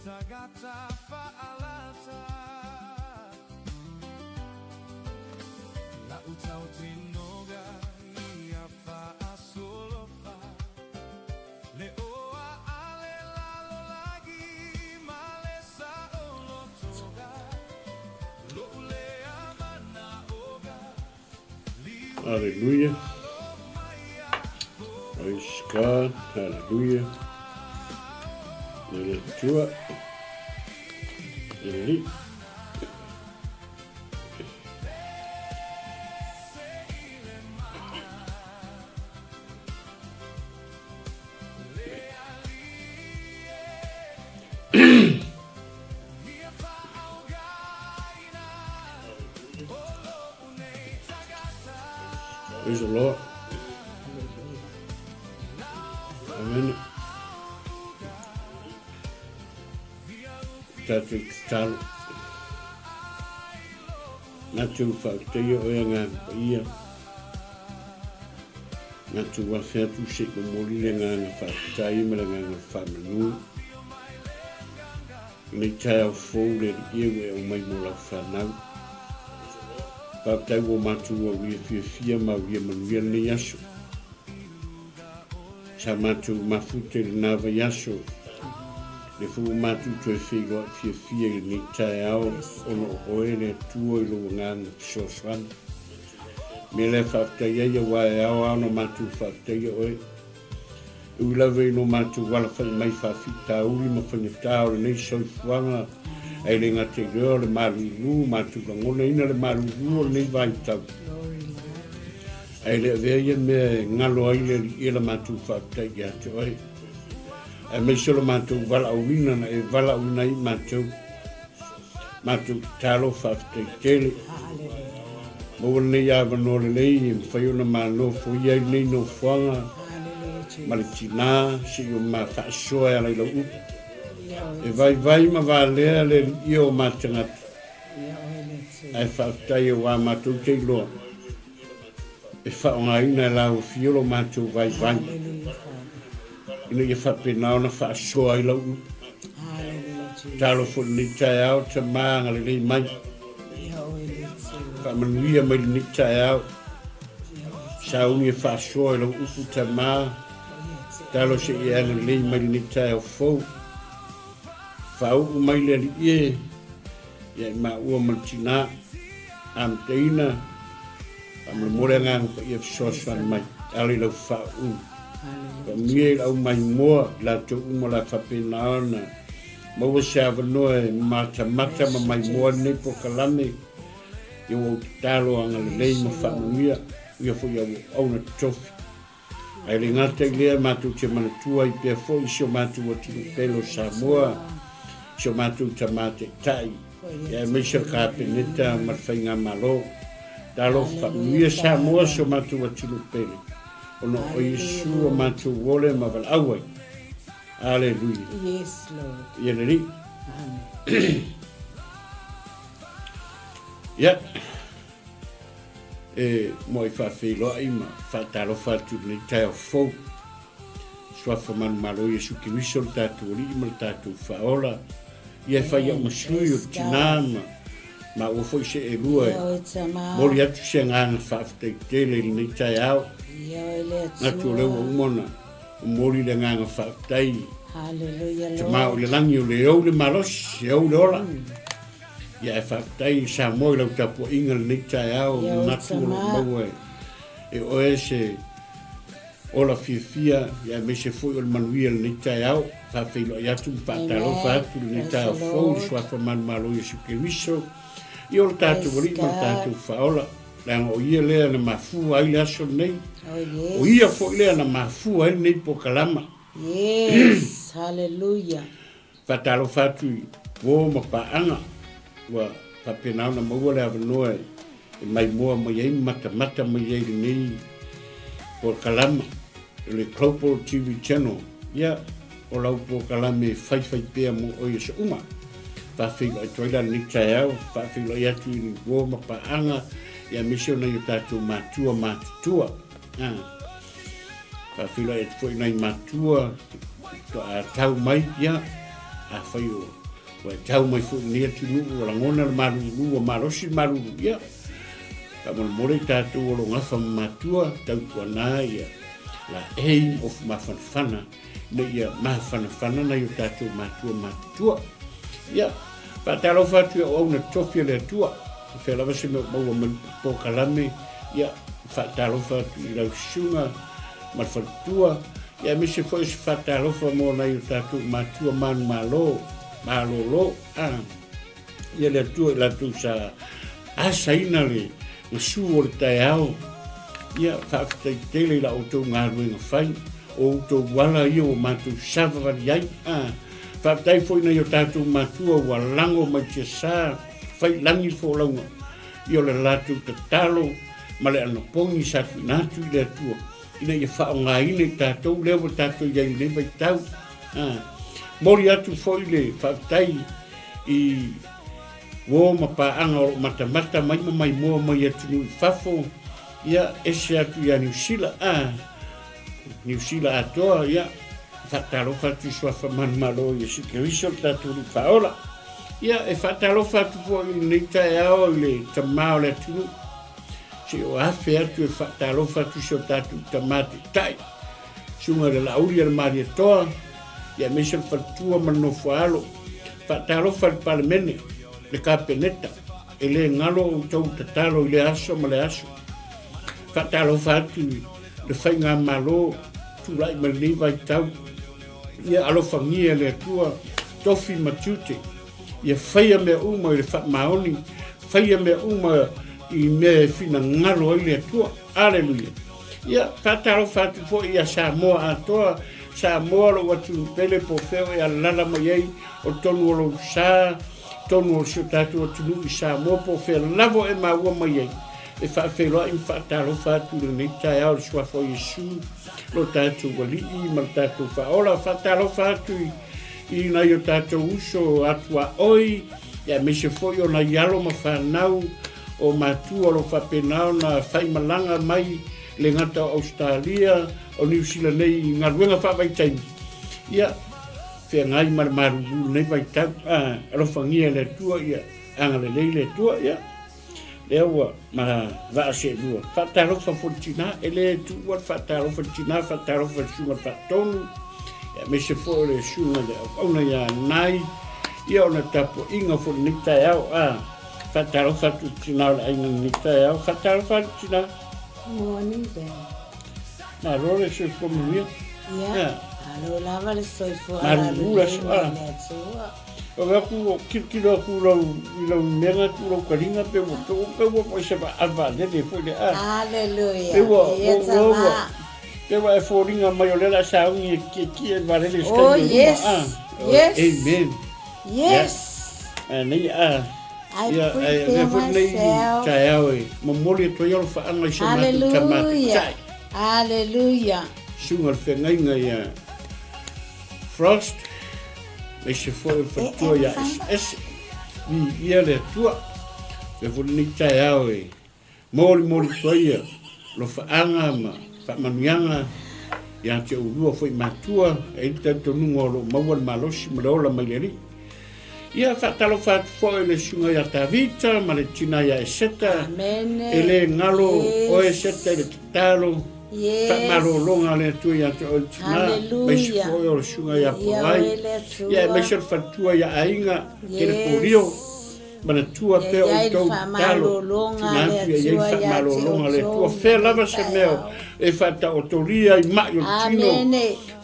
tagata fa'alata 𝚘𝚑𝚙𝚢𝚑𝚜 ia fa'asolofa le oa ale lalo lagi male 𝚘𝚑𝚙𝚢𝚑𝚜 lo lea mana oga. Hallelujah. Praise God. Hallelujah. Tua. Eli. Praise the Lord. Amen. Tātou tālo. Nātou whakteia o ngā paia. Nātou wawhiatu se ko mori le ngā whaktai me le ngā whamanu. Nei tai au fōu le ia we o mai mo lau whanau. Whaktai o mātou o wia fia ma wia manuia nei aso. Sa mātou mawhute le nāwa yaso. Le fu mātou tue whigo fia ni tai au ono oe le tuo I lo ngānga sosran. Me le whaktai ia wae au no mātou whaktai oe. Ulawe no mātou wala whai mai whawhita uli ma whangetao le nei soifuanga. Ai le ngā te reo le maruru mātou ka ngona ina le maruru o nei vaitau. Ai le vea me ngalo ai le ila mātou whaktai ia te oe. Ai me solo mātou wala au ina na e wala au nei mātou. Mātou talo whaktai tele. Maua nei awa no le nei e mwhaiona mālo fo iai nei no whanga. Malitina si o ma whaasoa ala ila upu. E vai ma wālea le I o mātangata. Ai whaktai o wā mātou te iloa. E whaonga ina e lau fiolo mātou vai. Ina ia whapenao na whaasoa ila upu. Talo fo ni tai au ta maanga le rei mai. Whamanuia mai ni tai au. Saungi e whaasoa ila upu ta maa. Talo se I anga le mai ni tai au fau. Whau mai le li ie. Ia ma ua maltina. Am teina. Am le more ngang pa ia sosan mai. Ali lau whau. Ka mie au mai moa. La tu umo la whapenaona. Maua se awanoa mata ma mai moa nei po kalame. Ia o talo anga le lei ma whamuia. Ia fo ia au na tofi. Ai le ngata I lea mātou te manatua I pia fo I sio mātou o tino pelo Samoa. Sio mātou ta mate tai. Ia meisa kāpeneta marwhainga malo. Talo whamuia Samoa sio mātou o tino pelo. Ono o Yesu o mātou wole ma wala awai. Hallelujah. Yes, Lord. Ia neri. Amen. Ia. E moi whawhiloa I ma whataro whatu nei tai o fau. Swafa manu malo Yesu ki wiso le tātou ori ma le tātou whaola. Ia whai au masui o tinama. Ma o fwoi se e lua e. Mori atu se nganga whaaftei tele nei tai au. Natu leo o umona. Mori le nganga whaaftei. Hallelujah, Lord. Te mao le langi o le au le malos, le au le ola. Ia e whaaftei sa moi lau tapu inga le nei tai au. Natu o le maua e oe se ola fia. Ia me se fwoi o le manuia le nei tai au. Whawhilo I atu whaatalo whaatu le nei tai au fau. Swafa manu malo Yesu ke wiso. I o le tātou ori ma le tātou whaola. Langa o ia lea na mafu ai le aso nei. O ia fo lea na mafu ai nei po kalama. Yes, hallelujah. Whatalo whatu I wō ma paanga. Wa papenao na maua le avanoa e mai moa mai ei mata mai ei nei po kalama. Le Global TV channel. Ia o lau po kalama e whai pēa mo o ia sa uma. Whawhilo I toila ni tai au. Whawhilo I atu I wō ma paanga. Ia misio na I tātou mātua. Whawhilo e fwoi nei mātua. To a tau mai ia. a whai o tau mai fu nia tunu o langona maruru o marosi maruru ia ka more tātou o lo ngafa matua tau kuana ia la aim of mafanfana na ia mafanfana na yo tātou matua ia patalo fatu o una tofia le tua fe la vase me po kalame ia patalo fatu i lau sunga malfatua ia me se foi patalo fa mo na yo tātou matua man malo ia le tua la tu sa asaina le na suo le taiao ia whaafitai tele la o tau ngā ruenga whai o tau wala ia o mātou savawari ai whaafitai fwoi na i o tātou mātua ua lango mai tia sā whai langi fōlaunga i o le lātou tatalo ma le ana pongi sa tu nātu i le atua ina i a whao ngā ina i tātou lewa tātou iai le vai tau mori atu fwoi le whaafitai i wo mapaanga o matamata mai moa mai atunu i whafo ia ese atu ia New Zealand atoa ia whatalo whatu swafa manmalo ia sikeriso tatu ni whaola ia e whatalo whatu po i neita e ao le tamao le atunu se o afe atu e whatalo whatu so tatu tamate tai sunga le lauri al mari atoa ia mesa whatua manofo alo whatalo whatu palemene le kapeneta e le ngalo o tau tatalo i le aso ma le aso whatalo whatu le whainga malo tulai ma le vai tau ia alofangia le atua tofi matute ia whaia mea uma i le whatmaoni whaia mea uma i mea fina ngalo i le atua aleluia ia whatalo whatu po ia Samoa atoa Samoa lo watu pele po feo e alala mai ei o tonu o lo sa tonu o so tatu o tunu i Samoa po feo lavo e maua mai ei e whaafeloa i whaatalo whatu le neitai au le swafo Yesu lo tātou wali i ma tātou whaola whaatalo whatu i nai o tātou uso atua oi ia me se foi o na ialo ma whanau o matua lo whapenao na whaimalanga mai le ngata o Australia o New Zealand nei ngā ruenga whawaitaimi ia whea ngai marugu nei vai tau alofangia le tua ia angale le tua ia lewa ma Vaa se lua whatarofa fontina ele tua whatarofa tina whatarofa sunga whatonu ia me se fo le sunga le ona ia nai ia ona tapo inga fo nita au whatarofa tina le ainga nita au whatarofa tina Morning then. na role se fo mia Yeah. Alo lava le soifo Marula soa. O ga ku kilo ku lo mera ku lo karinga pe mo to pe mo po se ba ava de fo de Hallelujah. pe wo pe wo e fo ringa mayolela sa un ki e vale le Oh yes. Yes. Amen. Yes. Nei I ia prepare myself. tae mo moli to yo fa anga se ma Hallelujah. Hallelujah. sunga fe ngai ia frost me se foi tua ia es vi ia le tua e fu ni tae ai moli toia lo fa anga ma fa manuanga ia te ulu foi matua e tanto nungo lo mawal malosi malola mai ia fatalo fat foi le sunga ia tavita ma le tina ia seta Amen. ele ngalo o seta le talo Yes. Malolonga le tu ia te o tina mais foi o sunga ia pai ia mais el fatua ia ainga que le porio mana tua pe o tau talo malolonga le tua fe lava se meo e fata otoria i mai o tino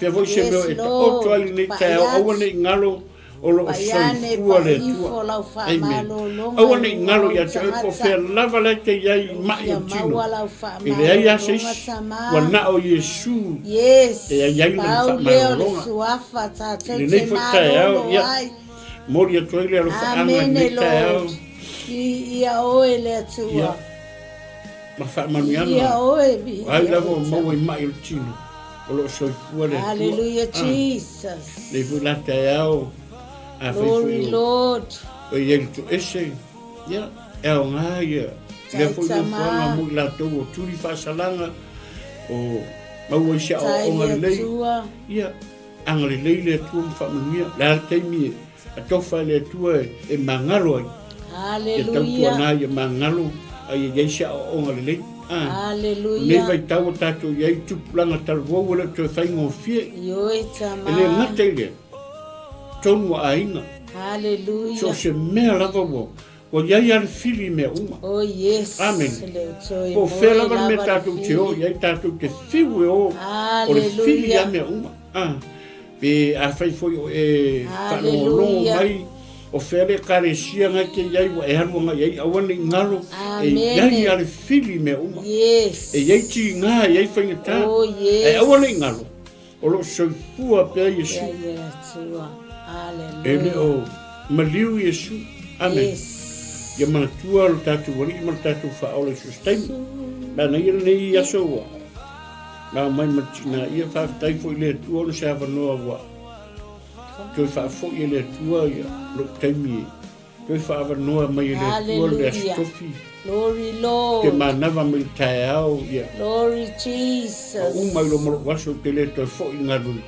fe voi se meo e o to ali ni te o ne ngalo o lo soifua le tua amen o ne ngalo ia te o fe lava le te ia mai o tino e le ia se wa na o Yesu yes e ia na fa malolonga suafa ta le nei fata ia Moria toile lo fa anga ni tao. Ia oe le atua. Ma fa manuiana. Ia oe bi. Ai lavo mo i mai il tino. O lo soifua le. Hallelujah Jesus. Le fu la tao. Glory Lord. O ye to ese. Ya. E o nga ia. Le fu le fanga mu la to o turi fa salanga. O mau sia o nga le. Ya. anga le leile atua mawhamanuia, la teimi a tofa le atua e mangalo ai. Ia tautua nā ia mangalo ai e sa o onga le lei. Nei vai tau tato iai tupulanga talwau le tue whaingo fie. E le ngata ile, tonu a inga. So se mea lava wo. O iai al fili mea uma. Oh yes. Amen. O whea lava me tato te o, iai tato te whiu e o. O le fili a mea uma. Pe a whai foi o e whanongo mai. O where karesia ngai ke iai wa e harua ngai iai awane ngalo e iai ale fili mea uma. Yes. E iai ti ngā iai whaingata. Oh yes. E awane ngalo. O lo soifua pia Yesu. E le o maliu Yesu. Amen. Yes. Ia manatua lo tatu wari, mana tatu whaole sustaimi. Nana ira nei aso wa. Nā mai matina ia whaafitai fo i le tua ono sa wanoa wa. Toi whaafo i le tua ia lo taimi e. Toi whaafanoa mai i le tua le astofi. Glory Lord. Te manava mai tae au ia. Glory Jesus. Umai lo maro waso te le toi fo i ngarui.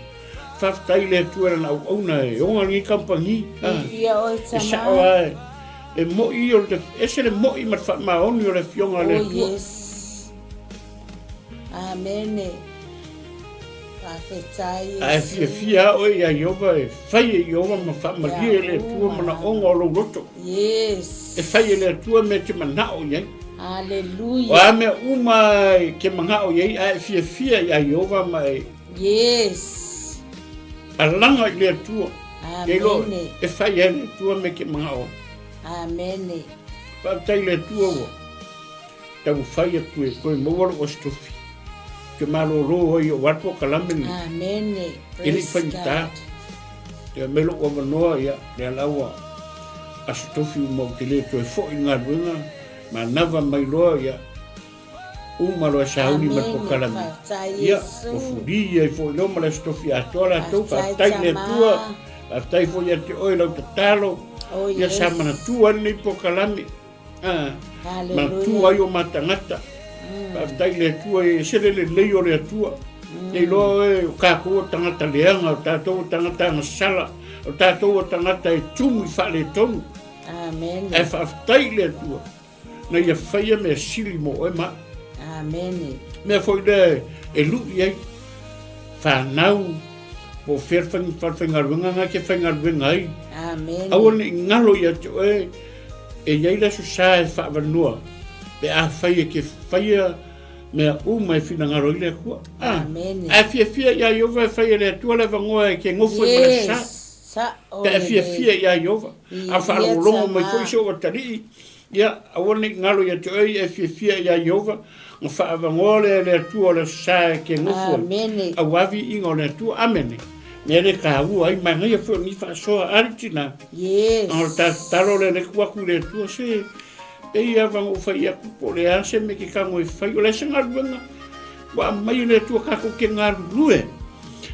Whaafitai le tua rana au auna e. Onga ngi kampangi. Ia oi E sao ai. E mo i o le, ese le mo i mat wha maoni o le fionga le tua. Oh yes. Amen. Ai fia o ia Iova e whai e Iova ma wha maria le tua mana onga o lo roto. Yes. E whai e le tua me te manao iai. Hallelujah. O a me uma ke mangao iai ai fia ia Iova ma e. Yes. A langa i le tua. Amen. E whai e le tua me ke mangao. Amen. Whaatai le tua o. Tau whai a koe mawaro o stofi. Ke maloro i o wapo kalameni. Amen. Ili whaita. Te melo o manoa ia, le alaua. Astofi mo te le toi fo i ngā ruenga. Ma nava mai loa ia. Umalo a sauni ma po kalami. Ia, o furi ia i fo i loma le stofi a tola tau. Whaatai le tua. Whaatai fo ia te oi lau te talo. Ia sa mana tua nei po kalami. Ma tua i o matangata. Whaatai le tua e sere le lei o le tua. Nei loa e o kākou o tangata leanga, o tātou o tangata ngasala, o tātou o tangata e tumu i whale tonu. Amen. E whaatai le tua. Na ia whaia mea sili mo oe ma. Amen. Mea foi le e lui ai. Whanau. Po whengaruenga ngā ke whengaruenga ai. Amen. Awane ngalo ia te oe. E iai la su sa e whaavanua. Pe a whaia ke whaia mea uma e whinangaro i le kua. Amen. A fia ia Iova e whaia le atua le vangoa e ke ngofu e mara sa. Pe a fia ia Iova. A whaarolongo mai fo iso o tari. Ia awane ngalo ia te oe e fia ia Iova. Nga whaavangoa le atua le sa e ke ngofu. Amen. A wavi ingo le atua. Amen. Mea le kāua ai mai ngai a whao ni whaasoa aritina. Yes. Ang taro le kuaku le atua se. E ia vango whai a kupo le ase me ke kango e whai o le se ngaruenga. Wa mai le atua kako ke ngarurue.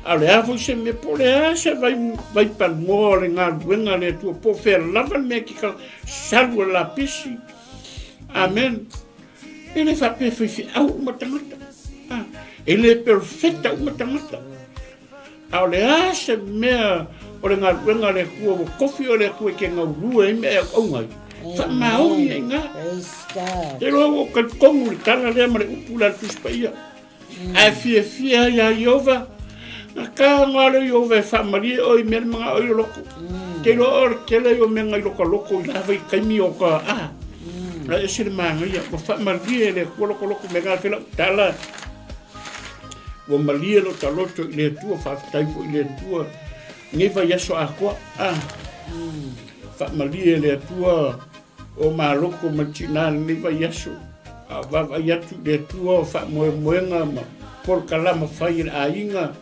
A le afo se me po le ase vai pan mo le ngaruenga le atua po whea lavan me ke kango salua la pisi. Amen. E le whape whi au umatangata. E le perfecta umatangata. A le ase mea o le ngaruenga le kua o kofi o le kua ke ngaurua e mea au ngai. Whamaoni e ngā. Praise God. Te roa o kongu le tala lea ma le upula le tuspaia. A fia ia Iova. Nga kā ngāre Iova e whamarie o i mea mga oi loko. Te roa o le kele o mea ngai loko i lawa i kaimi o ka a. La e sire maanga ia. Wa whamarie le kua loko me ngā whila tala. Wa malie lo taloto i le tua whaaftaipo i le tua. Ngewa yaso a koa. Whamarie le tua. O maloko matina ni vai yaso a va yatu de tua fa moenga ma por kalama fai a inga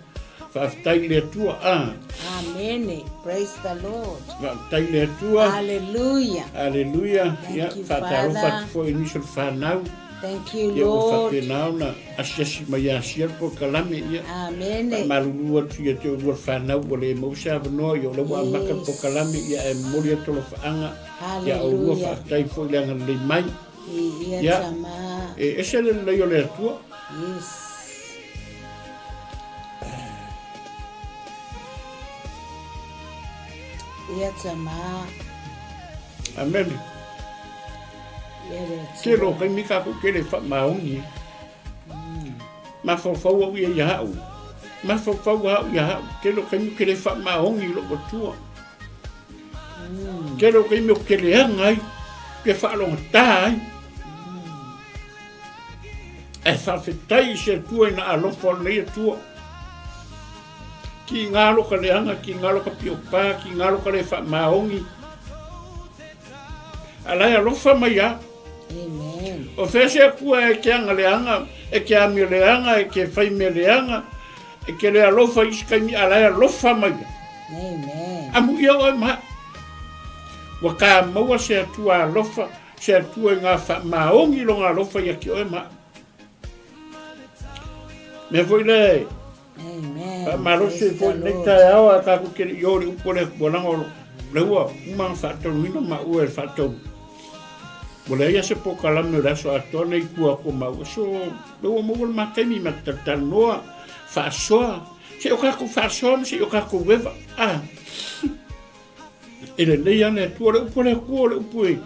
fa tai le tua Amen. Praise the Lord. va tai le tua Hallelujah. Hallelujah ya you, fa taro fa Father. fo initial fa now Thank you, ya o fa Lord. pe now na asiasi maya sia por kalame ya Amen. malu tu ya te o fa now bole mo sa no yo le wa maka por kalame ya e moria to lo fa anga ya o lua fa tai fo le anga le mai Ya. ese le yo le tua Yes. Ia tama. Amen. Ke lo kai mi ka ku ke le fa maongi. Ma fo fo wa ia ya u. Ma fo fo wa ya ke lo kai mi ke le fa maongi lo ko tua. Ke lo kai mi ke le ngai ke fa lo tai. E fa fe tai se tua na alo fo le tua. Ki ngalo ka le anga ki ngalo ka pio pa ki ngalo ka le fa maongi. Ala ya lo fa mai ya. Amen. O fese kua e ke anga leanga, e ke ami leanga, e ke fai me leanga, e ke lea lofa iskami alaya lofa mai. Amen. Amu ia oi maha. Wa ka maua se atua lofa, se atua ngā wha maongi lo ngā lofa ia ki oi maha. Me foi le. Amen. Maro se foi ne tai awa ka ku ke yori upole kualango le ua umang whatau hino ma ua e whatau. Wala ia se po kalame raso atona i kua ko mau. So, lewa mawal matemi matatanoa, whaasoa. Se o kako whaasoa, se o kako wewa. Ele nei ane atua, le upole kua, le upue.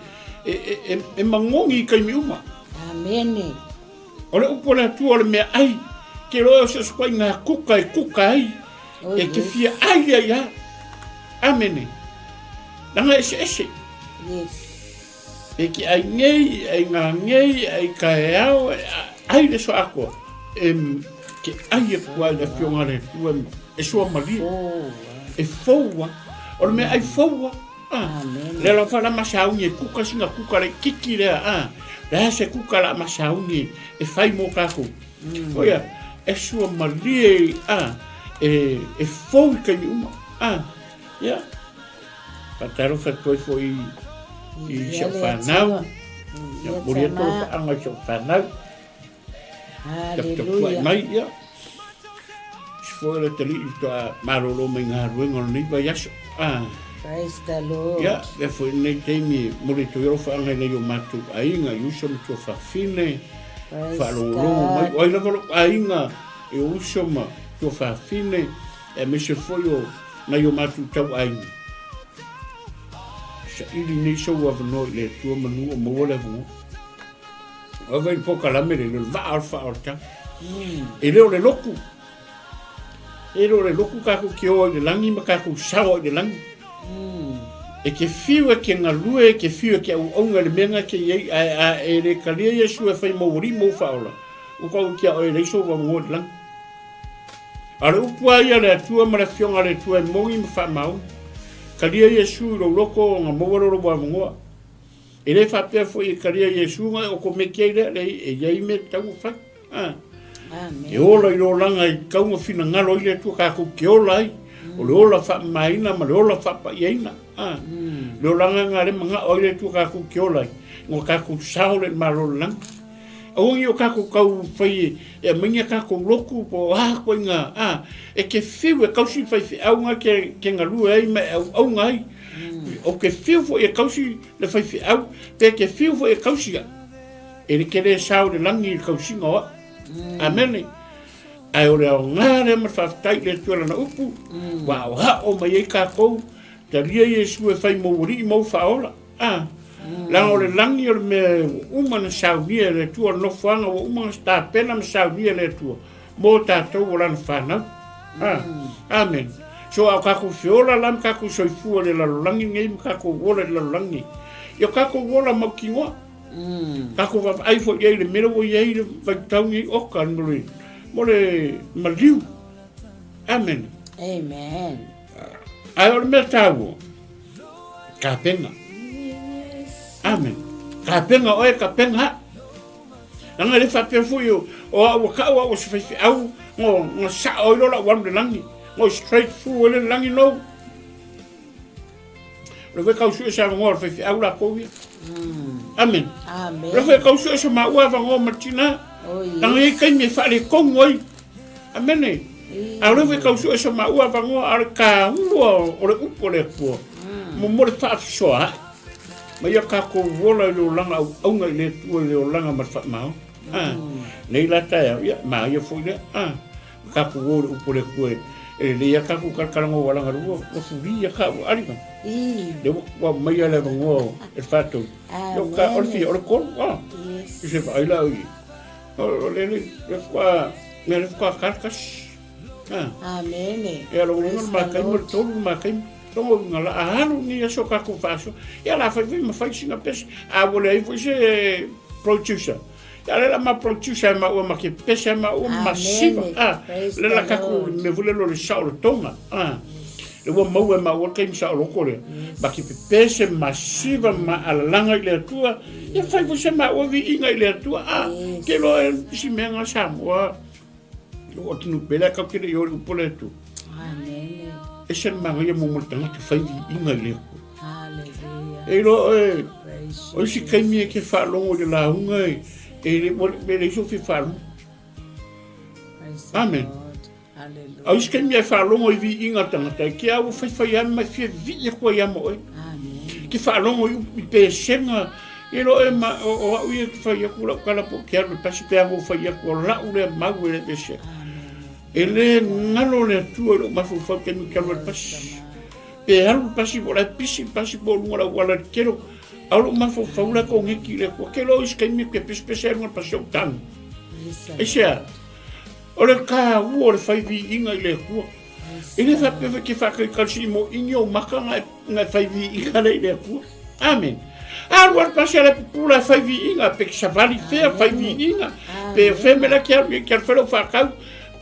E mangongi kai mi uma. Amen. O le upole atua, le mea ai. Ke roa se skwai ngā kuka ai. E ke fia ai ia. Amene. Nanga ese. Yes. E ki ai ngei, ai ngā ngei, ai kai au, ai le so ako. Ke ai e kua le fionga le tua, e soa maria. E foua. O le mea ai foua. Le la whara masaungi e kuka singa kuka le kiki lea. Le se kuka la masaungi e whai mō kako. Oia, e soa maria e fou kai mi uma. Ia. Pataro whatoi fo I se whanau. Ia moria tō whaanga se whanau. Hallelujah. Mai, ia. Sifo le tali I toa maroro me ngā ruenga o nipa yaso. Praise the Lord. Ia, e fo nei teimi moria tō iro whaanga nei o mātou ainga. Iuso me tō whawhine. Whalongongo mai. Oi na walo ainga e uso ma tō whawhine. E me se fo yo mai o mātou tau ainga. Sa ili nei so wa no le tua manu o mo le vo. O vai poka la mere le Vaa O Le Faaolataga. E le loku. E le loku ka ku ki o le langi ma ka ku sao le langi. E ke fiu ke ngalue ke fiu ke o nga le menga ke ye e le kalia Yesu e fai mo ri mo faola. O ka ki o le so wa mo le langi. Ale upua ia le tua ma le fionga le tua mo I ma fa mau. Kalia Yesu lo loko nga mawaro wa ngoa. E le whapea fo I kalia Yesu nga o ko me kei le e iei me tau whai. Amen. E ola I lo langa I kaunga whina ngalo I le tua kako ke ola ai. O le ola wha maina ma le ola wha pa ieina. Le o langa ngā re mga o le tua kako ke ola ai. Ngo kako sao le maro langa. Aongi o kako kau whai e minga kako loku po koe ngā. E ke whiu e kausi whai au ngā ke ngā lua ai me au ngai. O ke whiu fo e kausi le whai au. Pe ke whiu fo e kausi a. E le kere sao le langi I kausi ngoa. Amene. Ai o le au ngā re ma whaftai le tuala na upu. Wa o hao mai e kako. Ta ria Yesu e whai mawari I mau whaola. Langa o le langi o le me umana saunia le tua no whanga o umana sta pena me saunia le tua. Mō tātou o lana whanau. Amen. So au kako whiola lam kako soifua le lalolangi ngei ma kako wola le lalolangi. Yo kako wola mau ki ngoa. Kako waf aifo iei le mera o iei le vaitaungi oka mo le maliu. Amen. Amen. Ai o le mea tāua. Ka penga. Amen. Ka penga oe ka penga ha. Nanga le whapea fui o awa kaua o se whaifi au ngo sa o ilola wam le langi. Ngo straight through le langi no. Le we kausu e sa ngo le whaifi au la kovia. Amen. Amen. Le we kausu e sa maua vango matina. Nanga e kai me whale kongo ai. Amen. A le we kausu e sa maua vango ar ka ua o le upo le pua. Mo mo le whaafisoa. Ma ia kako wola I lo langa au ngai le tua I lo langa ma whaamau. Nei la tae au ia, ma ia fwoi le. Kako wola upo le kue. e le ia kaku kalkalango wala ngarua o furi ia ka ari ma le wa mai ala ngo e fato yo ka orfi or ko se va ila o le kwa me le kwa karkas Amen. e lo ngol ma kai mo tolu ma kai tongo ngala ahalu ni aso kaku faso ya la fa vi ma fa singa pes a vole ai foi producer ya la ma producer ma o ma ke pesa ma o massiva le la kaku me vole lo le sao tonga le wa ma o ke mi sao lo kore ba ke pesa massiva ma alanga le tua ya fa foi ma o vi inga le tua ke lo si menga samwa o tinu pela ka ke yo pole tu Amen. e se ma ia mo tanga te fai inga le Hallelujah. e lo Praise o si kai mi ke fa longo de la hunga e le mo le so fi fa Praise Amen. God. Hallelujah. au si kai mi fa longo i vi inga tanga ta ke au fai ama fi vi ko ia mo Amen. ki fa longo i pe senga e lo e ma o u e fai ko la kala po ke ar pasi pe amo fai ko la u le ma u le pe se ele ngalo le tu lo ma fu fa ke mi kalwa pasi pe alu pasi bo la pisi pasi bo ngora wala kero alu ma fu fa ula ko ngeki le ko ke lo is ke mi ke especial ngor pasi tan e sia o le ka u o le fai vi inga le ko ele fa pe ke fa ke kalsi mo inyo maka nga fai vi inga le ko amen alu ar pasi la pula fai vi inga pe sa vali fe fai vi inga pe fe me la ke fa lo fa ka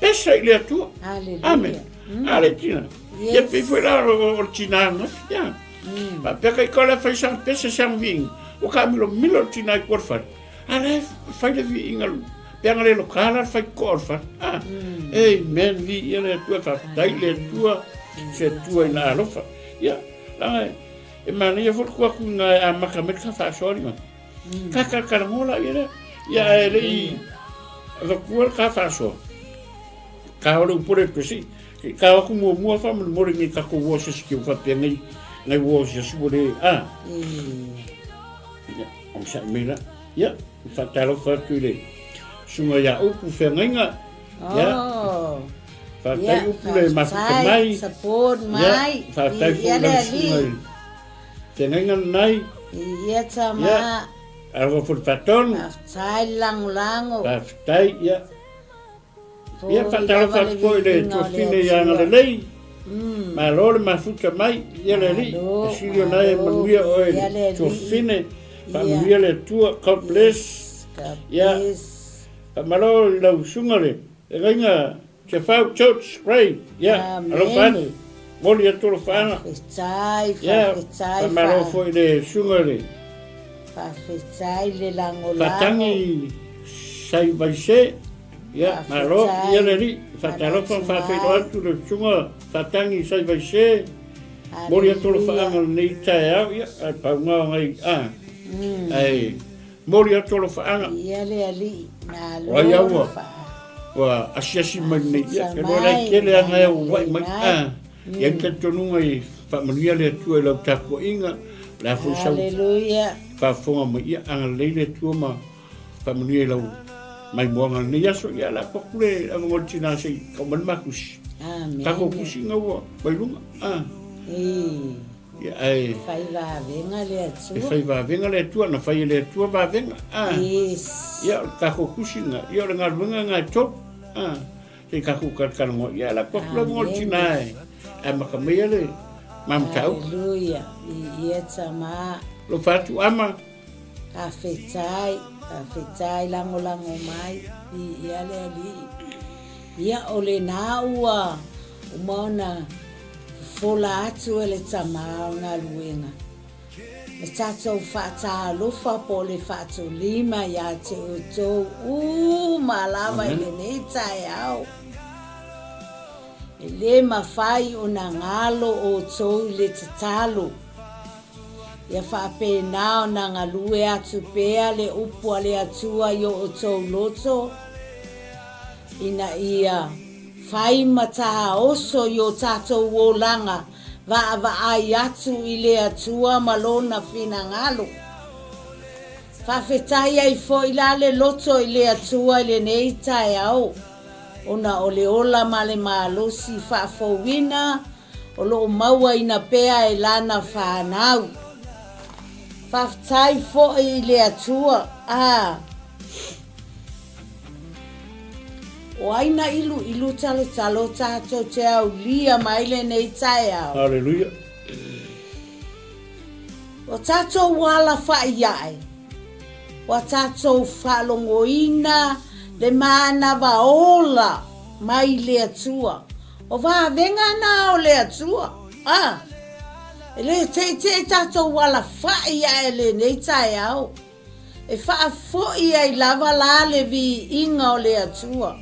esa ile tu amen aletina e pe foi lá o tina no ya pa pe que cola fai san pesa san vin o camilo milo tina por fa ale fai de vin al pe ngale lo kala fai corfa ei men vi ele tu fa dai le tu se tu na lo fa ya la e mani e for ko ku na a makamet ka fa sori ma ka mola ya ele i va ku ka fa so ka ora pure pesi ka ku mo fa mo ni ka ku wo se ki fa pe nei wo se su de ya on sa mira ya fa talo fa tu le sunga ya o ku fe nga ya fa tai u le ma fa mai support mai fa tai fu le sunga te nga nai ya tama ava fu faton sai lango fa tai ya ia fatalo fatko le tofine ia ngale lei ma lole ma fuka mai ia le li silio nai manuia oe tofine familia le tua God bless ia malo la usungale renga ke fa church pray ia alo fan moli atoro fana fa malo foi le sungale fa festai le lango fatangi sai vai se ya malo ya le fatalo fa fe lo tu le chunga fatangi sai vai se mori to lo fa ang nei tae ya pa nga ngai ai mori to lo fa ang ya le ali na lo ya wa asiasi mai nei ya ke lo la ke le nga wa mai ya ke tonu ngai fa mania le tu le ta ko inga la fu sa haleluya fa fo ma ya ang le tu ma fa mania lo mai buanga ni aso ya la kokule ang ngoltina sei ka man makus amen ka ko kusinga wa bai lunga ya ai fai va venga le tu fai va venga le tu na fai le tu va venga yes ya ka ko kusinga ya nga lunga nga top sei ka ko ka ngo ya la kokule ngoltina ai ma ka me le mam tau haleluya ya tama lo fatu ama ka fetai lango mai ia le ali ia ole na ua umona fola atu ele tama na luenga e tato fata lo fa pole fato lima ya te to malava ele nei tai au ele mafai una ngalo o to le talo ia whaapenao na ngā lue atu pea le upu ale atua yo o tau loto. Ina ia whai mataha oso yo tātou wōlanga wa ai atu i le atua malona whina ngalo. Whawhetai ai fo i la le loto i le atua i le nei tai au. ona o le ola ma le malosi whaafowina o lo maua ina pea e lana whanau. Whaftai fo i le atua. O aina ilu talo tato te au lia maile nei tae au. Hallelujah. O tato wala whaiae. O tato whalongoina le mana waola mai le atua. O wā venga na o le atua. Ele te tato wala whaiae le nei tae au. E wha foi ai lava la le vi inga o le atua.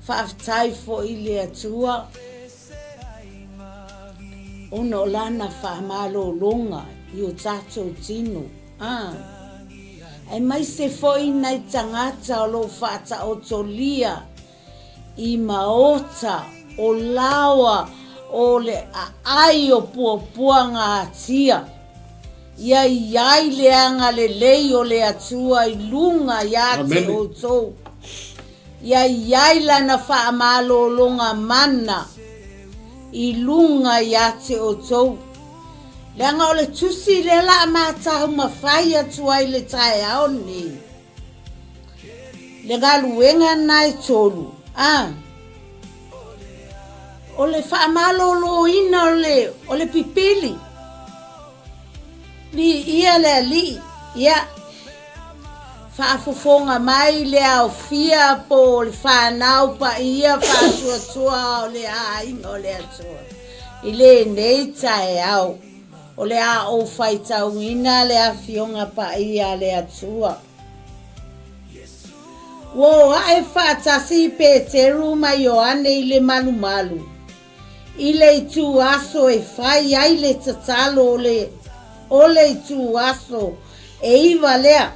Whaaftai fo i le atua. Ona o lana whaamalo longa i o tatou tino. Ai mai se fo i nei tangata o lo whaata o tolia i maota o lawa o le ai o puapuanga atia. Iai le anga le lei o le atua i lunga ia te o tou. Iai lana whaamalo longa mana i lunga ia te o tou. Leanga o le tusi le la matahu mawhai atu ai le tae ao ni. Le galuenga nai tolu. O le whaamalo lo ina o le pipili. Li ia le li. Ia. Whaafofonga mai le au fia po le whanau pa ia whaatuatua o le ainga o le atua. I le nei tae au. O le a o whaitauina le a fionga pa ia le atua. Wo ae whaatasi Peteru mai o ane i le malu. I le tu aso e whai ai le tatalo o le tu aso e iwa lea.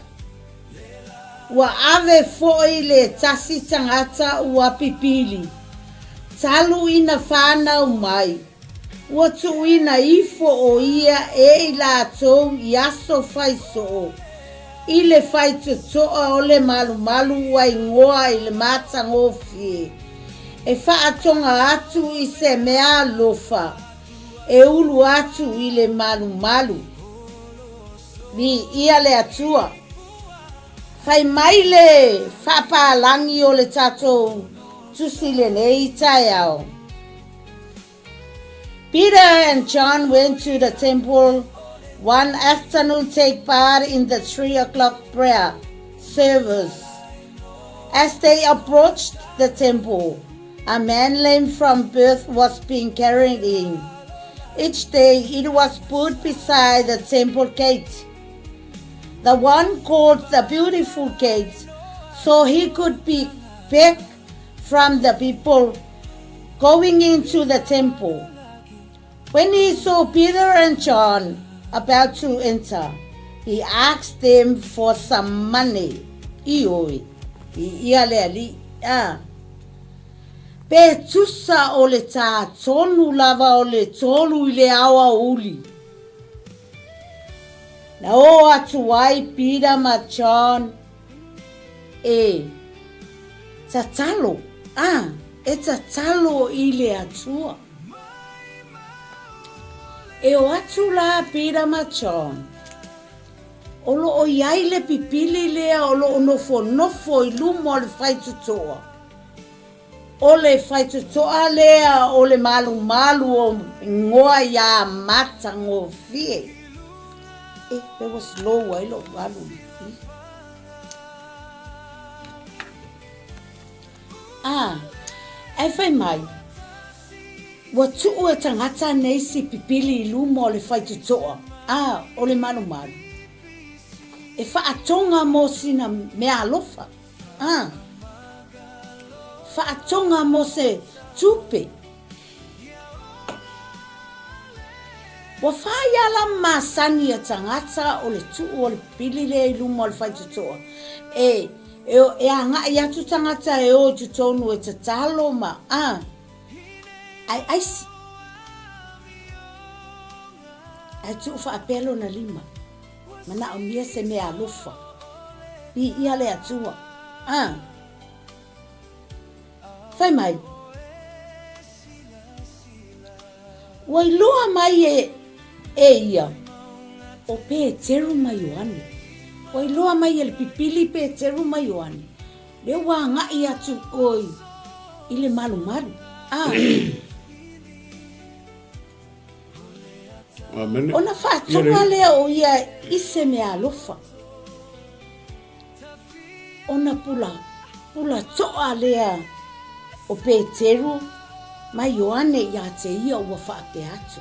Ua ave foi le tasi tangata ua pipili. Talu ina whanau mai. Ua tu ina ifo o ia e la tou i aso whaiso. I le whaitotoa o le malu wa ingoa i le mata ngofie. E whaatonga atu i se mea lofa. E ulu atu i le malu. Ni ia le atua. Fai maile whapalangi o le tatou tusile nei tae au. Peter and John went to the temple one afternoon to take part in the 3 o'clock prayer service. As they approached the temple, a man lame from birth was being carried in. Each day it was put beside the temple gate, the one called the Beautiful Gate, so he could be picked from the people going into the temple. When he saw Peter and John about to enter, he asked them for some money. Pe tusa o le tā tonu lava o le tolu I le awa uli. Na o atu ai Peter ma John tatalo. E tatalo I le atua. E o atu la Peter ma John. Olo o iai le pipili lea olo o nofo I lumo le whaitutoa. O le whaitutoa lea o le malu o ngoa ia mata ngo fie. There was slow I lo malu. E whai mai. Wa tuu e tangata nei si pipili I lumo o le whaitutoa. O le malu. E whaatonga mo sina mea alofa. Whaatonga mo se tupe. Wa whaiala masani a tangata o le tuu o le pili le I lumo o le whaitutoa. E anga I atu tangata e o tutonu e tatalo ma. Ai aisi. Ai tu whaapelo na lima. Mana o mia se mea alofa. I ia le atua. Fai mai. Wai loa mai ia. O Pēteru mai Ioane. Wai loa mai le pipili Pēteru mai Ioane. Le wa ngai atu oi. Ile malu. Amen. Ona whātonga lea o ia ise mea alofa. Ona pula toa lea o Pēteru mai Ioane ia te ia ua whaake atu.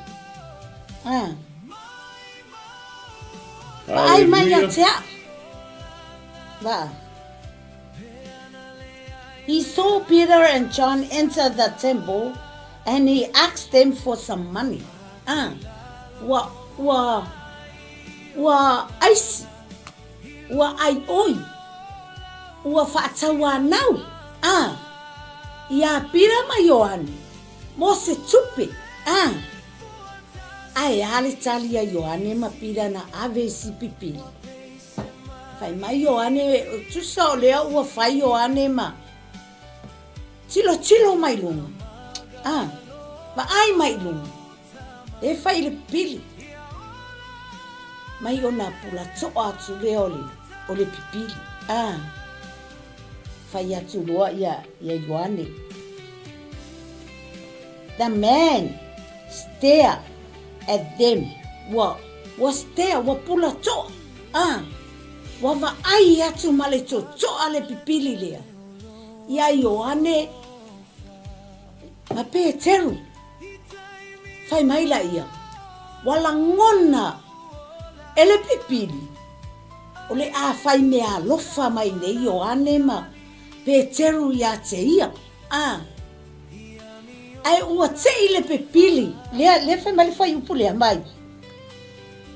Ai mai ia te a. Vaa. He saw Peter and John enter the temple and he asked them for some money. Wa aisi. Wa ai oi. Wa whaatawa nau. Ia Peter ma Ioane. Mo se tupe. Ai ale tali a Ioane ma Peter na ave si pipili. Fai ma Ioane, tu sa o lea ua fai Ioane ma. Tilo mai lunga. Ma ai mai lunga. E fai le pili. Mai ona pula toa atu lea o le pipili. Fai atu loa ia Ioane. The man stared at them. Wa stare, wa pula toa. Wa va ai atu male toa le pipili lea. Ia Ioane ma Pēteru. Fai maila ia. Wala ngona ele pipili. Ole a fai mea lofa mai ne Ioane ma Pēteru ia te ia. Ai ua te ile pipili. Le fai mali fai upu lea mai.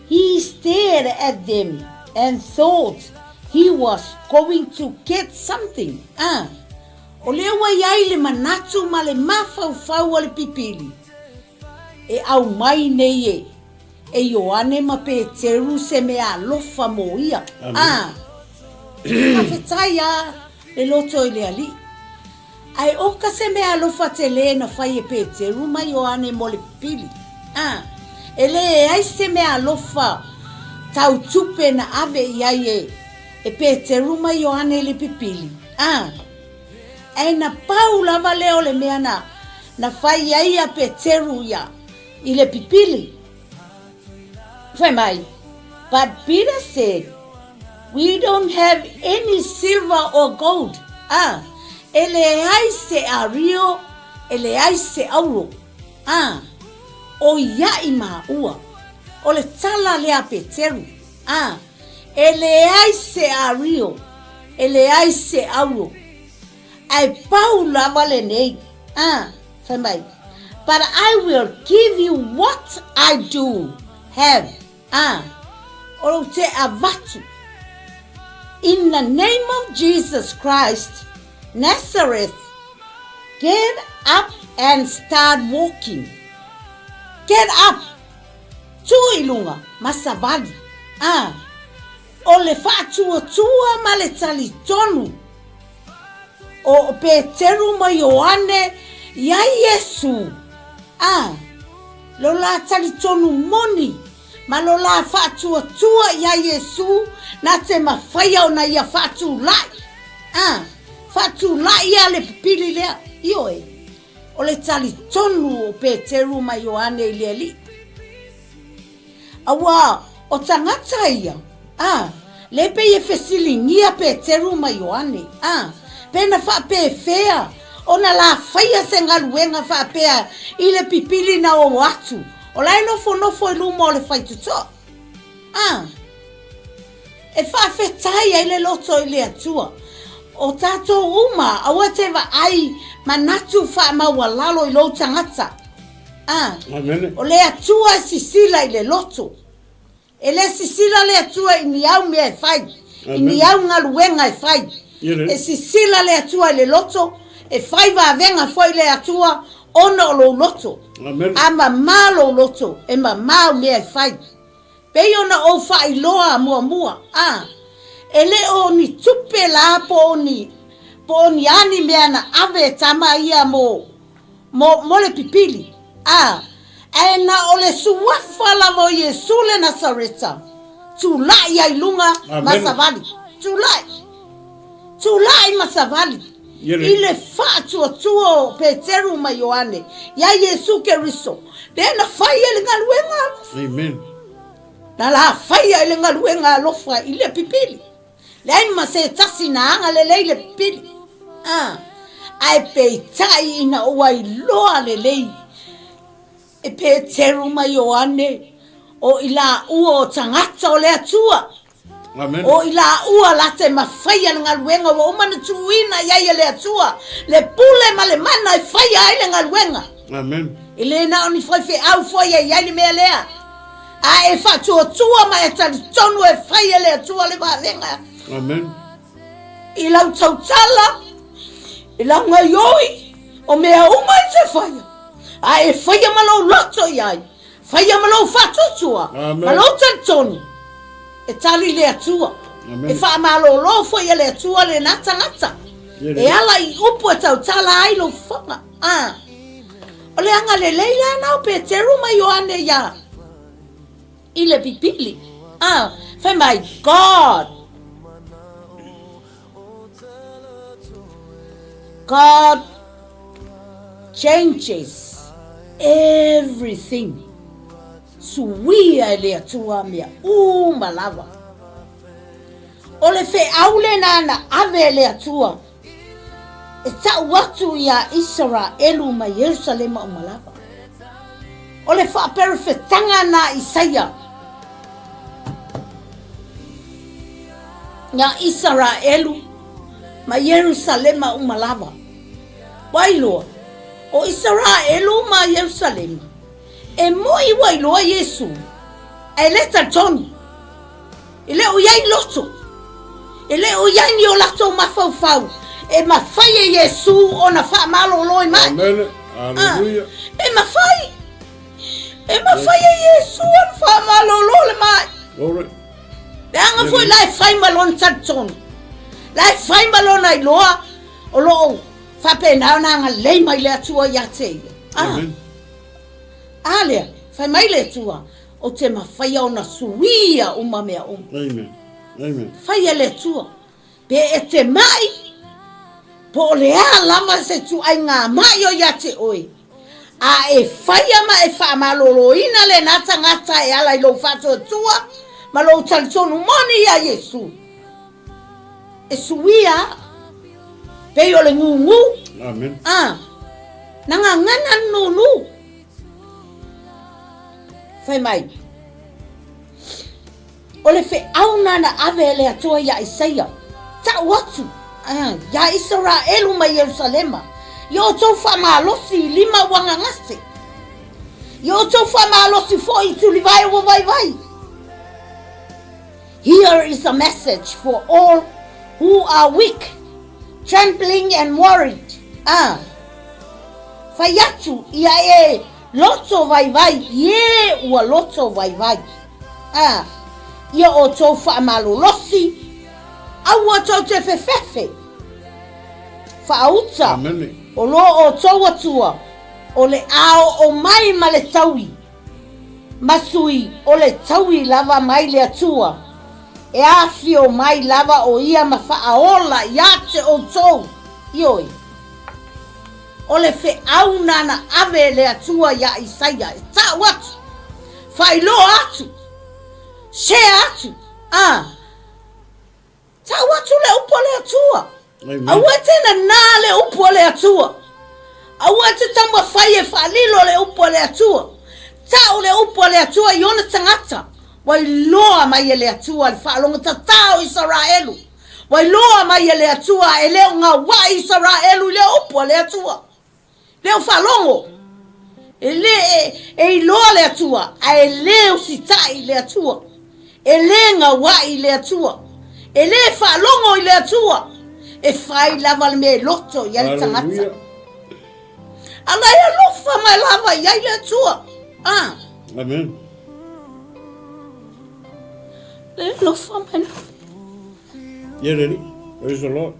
He stared at them and thought he was going to get something. O le ua iai le manatu ma le mafau le pipili. E au mai nei e Ioane ma Pēteru se mea lofa mo ia. Awhetai le loto i le ali. Ai oka se mea lofa te le na fai e Pēteru ma Ioane mo le pipili. E le ai se mea lofa tau tupe na ave iai e Pēteru ma Ioane le pipili. Ai na pau lava leo le mea na fai iai a Pēteru ia i le pipili. Fai mai. But Peter said, we don't have any silver or gold. Ele ai se ario, ele ai se auro. O iai ma ua. O le tala lea Pēteru. Ele ai se ario, ele ai se auro. Ai pau lava le nei. Fai mai. But I will give you what I do have. O te avatu. In the name of Jesus Christ, Nazareth, get up and start walking. Get up. Tuilunga masavali. O le tua ma le tali tonu. O Pēteru ma Ioane ia Yesu. Lola tali tonu moni. Ma lola tua ia Yesu na te mawhaia o na ia whatu lai. Whatu lai ia le pipili lea. Ioe. O le tali tonu o Pēteru ma Ioane i le li. Awa o tangata ia. Le pe ye fesilingia Pēteru ma Ioane. Pena whape fea. Ona la whaia se ngaluenga whapea i le pipili na o atu. O lai nofo i luma o le whaituto. E whawhetai ai le loto i le atua. O tato uma, awa te wa ai manatu wha maua lalo i lo tangata. O le atua sisila i le loto. E le sisila le atua i ni au mea e whai. I ni au ngaluenga e whai. E sisila le atua i le loto. E whai wa venga foi le atua ona o lo loto. Ama malo loto. E ma mau mea e whai. Pei ona o whai loa mua. E le o ni tupe la po o ni Poniani meana ave tama ia mo le pipili. Ena ole suwafa lavo Yesu le Nasareta. Tulai ai lunga masavali. Tulai masavali. Ile fatu tuo Peteru ma Yohane. Ya Yesu Keristo. Dena faya le ngaluenga. Amen. Na la faya le ngaluenga lofa ile pipili. Lain mase tasina anga le ile pipili. Ai peitai ina wai loa le lei. E Peteru ma Yohane. O ila uo tangata o le atua. Amen. O ila ua late mafaya ngaluenga wa umana tuina ya le atua. Le pule male mana faya ile ngaluenga. Amen. Ile na oni foi au foi ya ni melea. E fa tua ma eta tonu e faya le atua le valenga. Amen. Ila utautala. Ila ngayoi o mea uma se faya. E faya malo loto yai. Faya malo fatutua. Malo tantoni. E tali le atua. E fa malo lo faya le atua le nata. E ala I upu e tautala ai lo fanga. Ole anga le leila na o Peteru ma Yohane ya. Ile pipili. For my God. God changes everything. Suwia le atua mea malava. Ole fe aule nana ave le atua. Eta watu ya Israelu ma Yerusalema malava. Ole fa perfectanga na Isaiah. Ya Israelu ma Yerusalema malava. Wailo o Israelu ma Yerusalema. E moi wailo Yesu. E leta toni. Ile uyai loto. Ile uyai ni olato mafau. E mafai Yesu ona fa malo loi mai. Amen. Hallelujah. E mafai Yesu ona fa malo loi mai. Glory. Danga foi lai fai malon tatson. Lai fai malon ai loa. O lo fa pe na nga lei mai le tua ya te. Amen. Ale, fai mai le tua. O te mafai ona suia uma mea Amen. Amen. Fai le tua. Pe e te mai. Po lea lama se tu ai ngā mai o ya te oi. E whaia ma e wha malolo ina le nata ngata e ala I lo whatua tua. Ma lo talitonu moni ya Yesu. E suia. Pe o le ngungu. Amen. Nanga ngana nunu. Whai mai. O le whi auna na ave le atua ya Isaiah. Ta watu. Ya Israelu ma Yerusalema. Yo tofa malosi lima wangangase. Yo tofa malosi foi tu livai vai. Here is a message for all who are weak, trembling and worried. Fayatu ia loto vai. Ye ua loto vai. Ia o tofa malolosi. Aua tau te fefefe. Fauta. Amen. O lo o toa tua. O le ao o mai ma le taui. Masui o le taui lava mai le atua. E afi o mai lava o ia ma faaola ia te o tou. Ioi. O le fe au nana ave le atua ya Isaiah. Ta watu. Failo atu. Se atu. Ta watu le upo le atua. Awete na le upo le atua. Awete tamba faye falilo le upo le atua. Ta le upo le atua yona tangata. Wailoa mai le atua le falonga tatao Israelu. Wailoa mai le atua e leo nga wa Israelu le upo le atua. Leo falongo. E iloa le atua. A leo sitai le atua. E le nga wa le atua. E le falongo le atua. E fai lava me loto ya le tangata. Ala ya lofa mai lava ya le atua. Amen. Le lofa mai lava. You ready? Praise the Lord.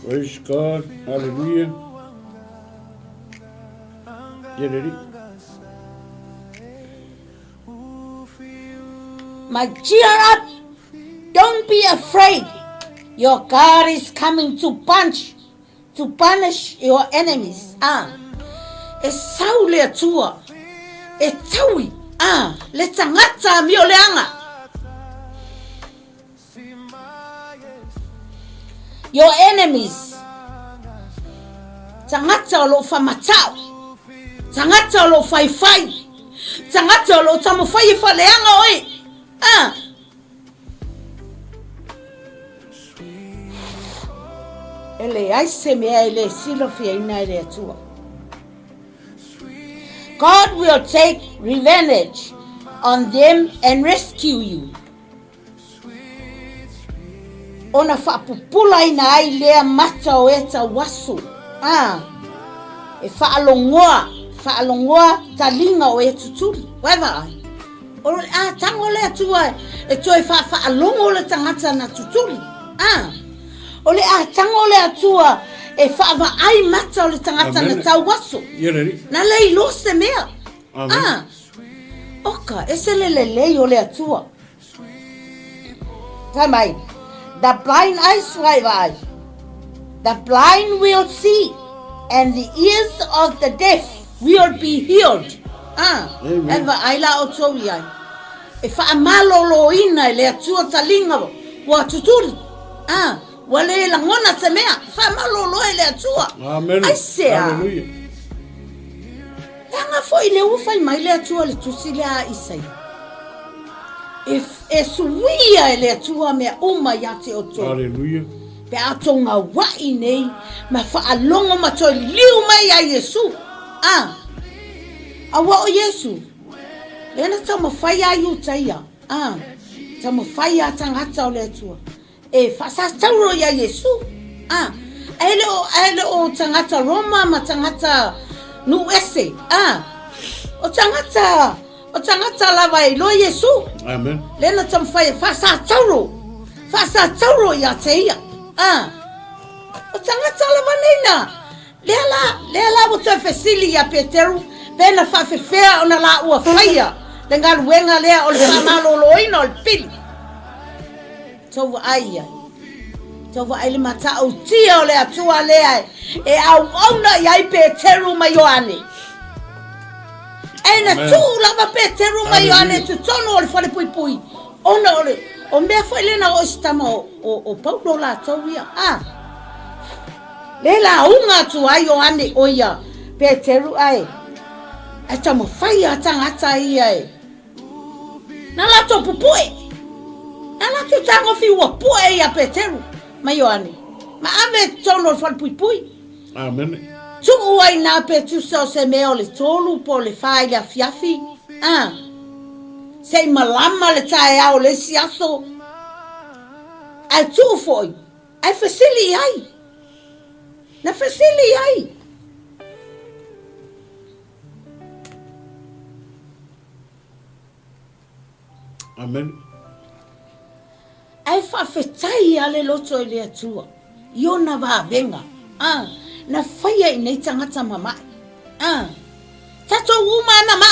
Praise God. Hallelujah. Get ready. My cheer up. Don't be afraid. Your God is coming to punish your enemies. E sau le atua. E taui. Le tangata mi o leanga. Your enemies. Tangata lo famatau. Tangata lo fai. Tangata lo tamu fai leanga oi. Ele aise mea ele silo fia ina ele atua. God will take revenge on them and rescue you. Ona whaapupula ina ai lea mata o eta wasu. E whaalongoa talinga o e tuturi. Wewa ai. Oro tango lea tua e toi whaalongo le tangata na tuturi. Ole tango lea tua e whaava ai mata o le tangata na tau wasu. Na lei lo se mea. Oka, ese lei o lea tua. Tamai. The blind eyes vai. The blind will see, and the ears of the deaf will be healed. Eva aila o toia. E fa malolo ina le atua talinga wa tuturi. Wale la ngona semea fa malolo le atua. Amen. Ai sea. Hallelujah. Anga foi le ufa mai le atua le tusila isai. If esuia le atua me uma yate o to. Hallelujah. Pe atonga wa nei ma fa alongo ma to liu mai ya Yesu. Awa o Yesu. Lena tama faya yu taia. Tama faya tangata o le atua. E fa sa tauro ya Yesu. Ele o tangata Roma ma tangata nu ese. O tangata lava lo Yesu. Amen. Lena tama faya fa sa tauro ya taia. O tangata lava nina. Lela mo to fesili ya Peteru. Pena fa fea ona la ua faya. Lenga luenga lea o le famalo loina o le pili. Tova ai le mata o tia o le atua lea. E au ona iai Peteru ma Ioane. E na tu lava Peteru ma Ioane tu tono o le fale pui. Ona o le. O mea foi lena o istama o Paulo la tauia. Lela unga tu ai Ioane oia. Peteru ai. E tamo faya tangata ia. Na lato pupue. Na lato tango fi wa pue ia Peteru. Ma Ioane. Ma ave tono fal pui. Amen. Tu uai na petu se meo le tolu po le fai le fiafi. Sei malama le tae au le siaso. Ai tu foi. Ai fasili ai. Na fasili ai. Amen. Ai fa fetai ale loto le atua. Iona va venga. Na faya ina tangata mama. Tato uma mama.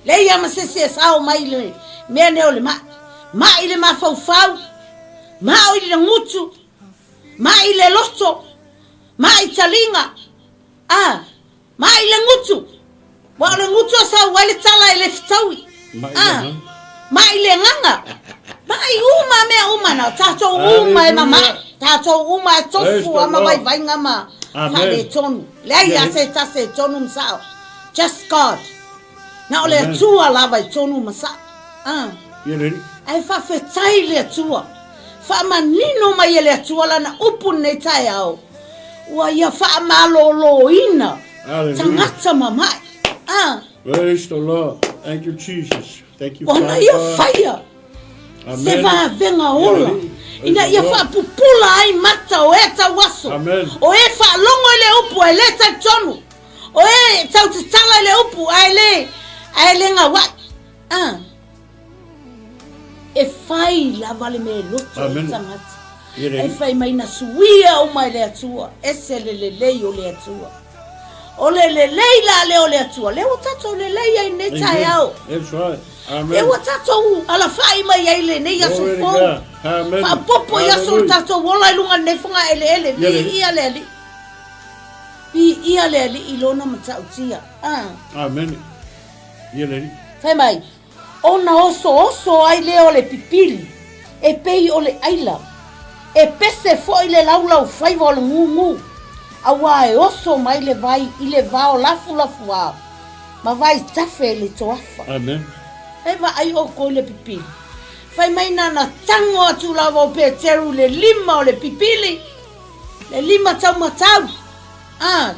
Le ya masese sao mai le. Me ne ole ma. Ma ile ma fau. Ma ile ngutu. Ma ile loto. Ma italinga. Ma ile ngutu. Wa le ngutu sa wale tala ile fitawi. Ma ile nganga. Ma uma na tato uma mama. Tato uma tofu ama vai ngama. Fale tonu. Le ya se tonu msao. Just God. Na ole tua lava tonu masa. Ai fa fetai le tua. Fa manino mai le tua la na upu ne tai au. Wa ya fa malolo ina. Tangata mama. Praise the Lord. Thank you, Jesus. Thank you, Father. Ona ia fire. Amen. Se va venga ola. Ina ia fa pupula ai mata o eta waso. Amen. O e fa longo le upu ele ta tonu. O e tau tala le upu ai le nga wa. E fai la vale me loto tangata. E whai mai na suia o mai le atua. Ese le lei o le atua. O le lei la le o le atua. Le o tato le lei ai ne tai au. That's right. Amen. Le o tato ala whai mai ai le nei aso fōu. Amen. Wha popo i aso le tato wola i lunga nefunga ele. Vi ia le ali. Vi ia le ali i lona matautia. Amen. Ia le ali. Whai mai. Ona oso ai le o le pipili. E pei o le aila. E pese fo i le laulau whaiva o le ngungu. Awa e oso mai le vai i le vao lafu au. Ma vai tafe le toafa. Amen. Eva ai o ko le pipili. Whai mai nana tango atu lawa o Peteru le lima o le pipili. Le lima tau matau.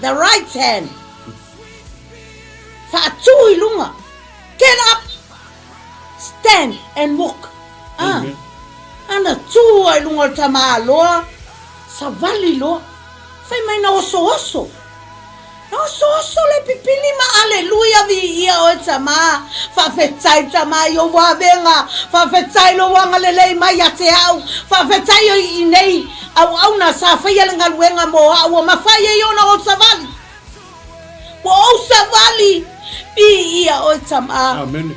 The right hand. Whaatu i lunga. Get up. Stand and walk. Amen. Ana tu ai lunga tama loa. Savali loa. Whai mai na oso. Na oso le pipili ma aleluia vi ia o tama. Whawhetai tama i o wawenga. Whawhetai lo wanga lelei mai a te au. Whawhetai o i nei. Au na sa whaialenga luenga mo au. Ma whaia i ona o savali. O savali. Vi ia o tama. Amen.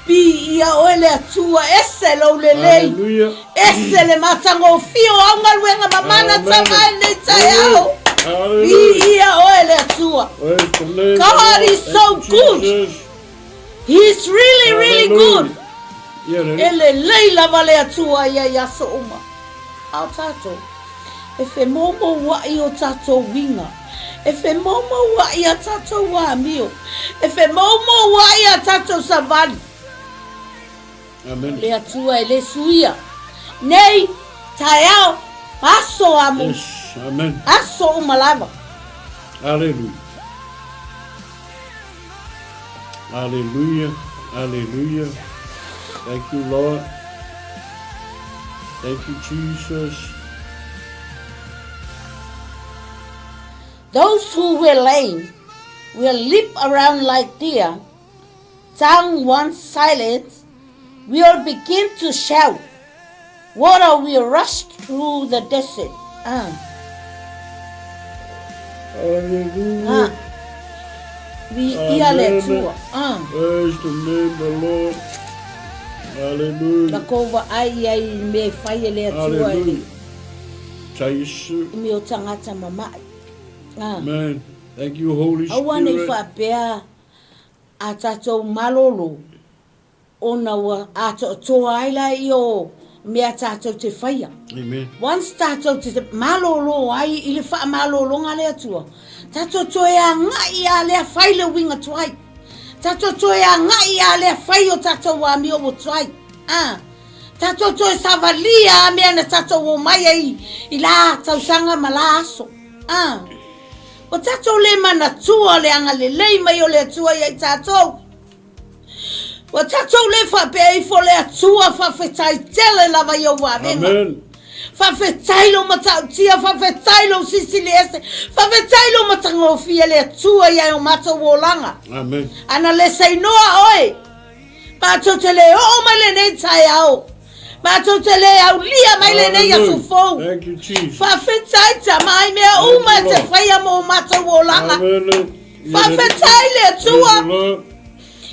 Bi ia o le atua ese lo le lei. Hallelujah. Ese le matango fio au ngaluenga mamana tama nei tai au. Bi ia o le atua. God is so good. He's really good. Ele lei lava le atua ia yaso uma. Au tato. E fe momo wa i o tato winga. E fe momo wa i a tato wa mio. E fe momo wa i a tato savali. Amen. Le atua e le suia. Nei, taiao, aso amu. Yes, amen. Aso umalava. Hallelujah. Hallelujah. Hallelujah. Thank you, Lord. Thank you, Jesus. Those who were lame will leap around like deer. Tongue once silent, will begin to shout. Water will rush through the desert. Hallelujah. We ia le tua. Praise the name of the Lord. Hallelujah. Na kova ai me whai le tua. Hallelujah. Taisu. Me o tangata mamai. Amen. Thank you, Holy Awane Spirit. whapea a tatou malolo. Ona wa ato toa aila i o mea tātou te whaia. Amen. Once tātou te malolo ai i le wha malolo ngā lea tua. Tātou toe a ngai a lea whaile winga tuai. Tātou toe a ngai a lea whai o tātou wa mi o tuai. Tātou toe savalia a mea na tātou o mai ai i la tausanga ma la aso. O tātou le mana tua le anga le lei mai o le tua i tātou. Wa tatou le whapea i fo le atua whawhetai tele lava i o wawenga. Amen. Whawhetai lo matautia, whawhetai lo sisili ese, whawhetai lo matangofia le atua i o mato wolanga. Amen. Ana le seinoa oe. Mato te le o mai le nei tai au. Mato te le au lia mai le nei asu fou. Thank you, Jesus. Whawhetai tamai mea uma te whaia mo mato wolanga. Amen. Whawhetai le atua.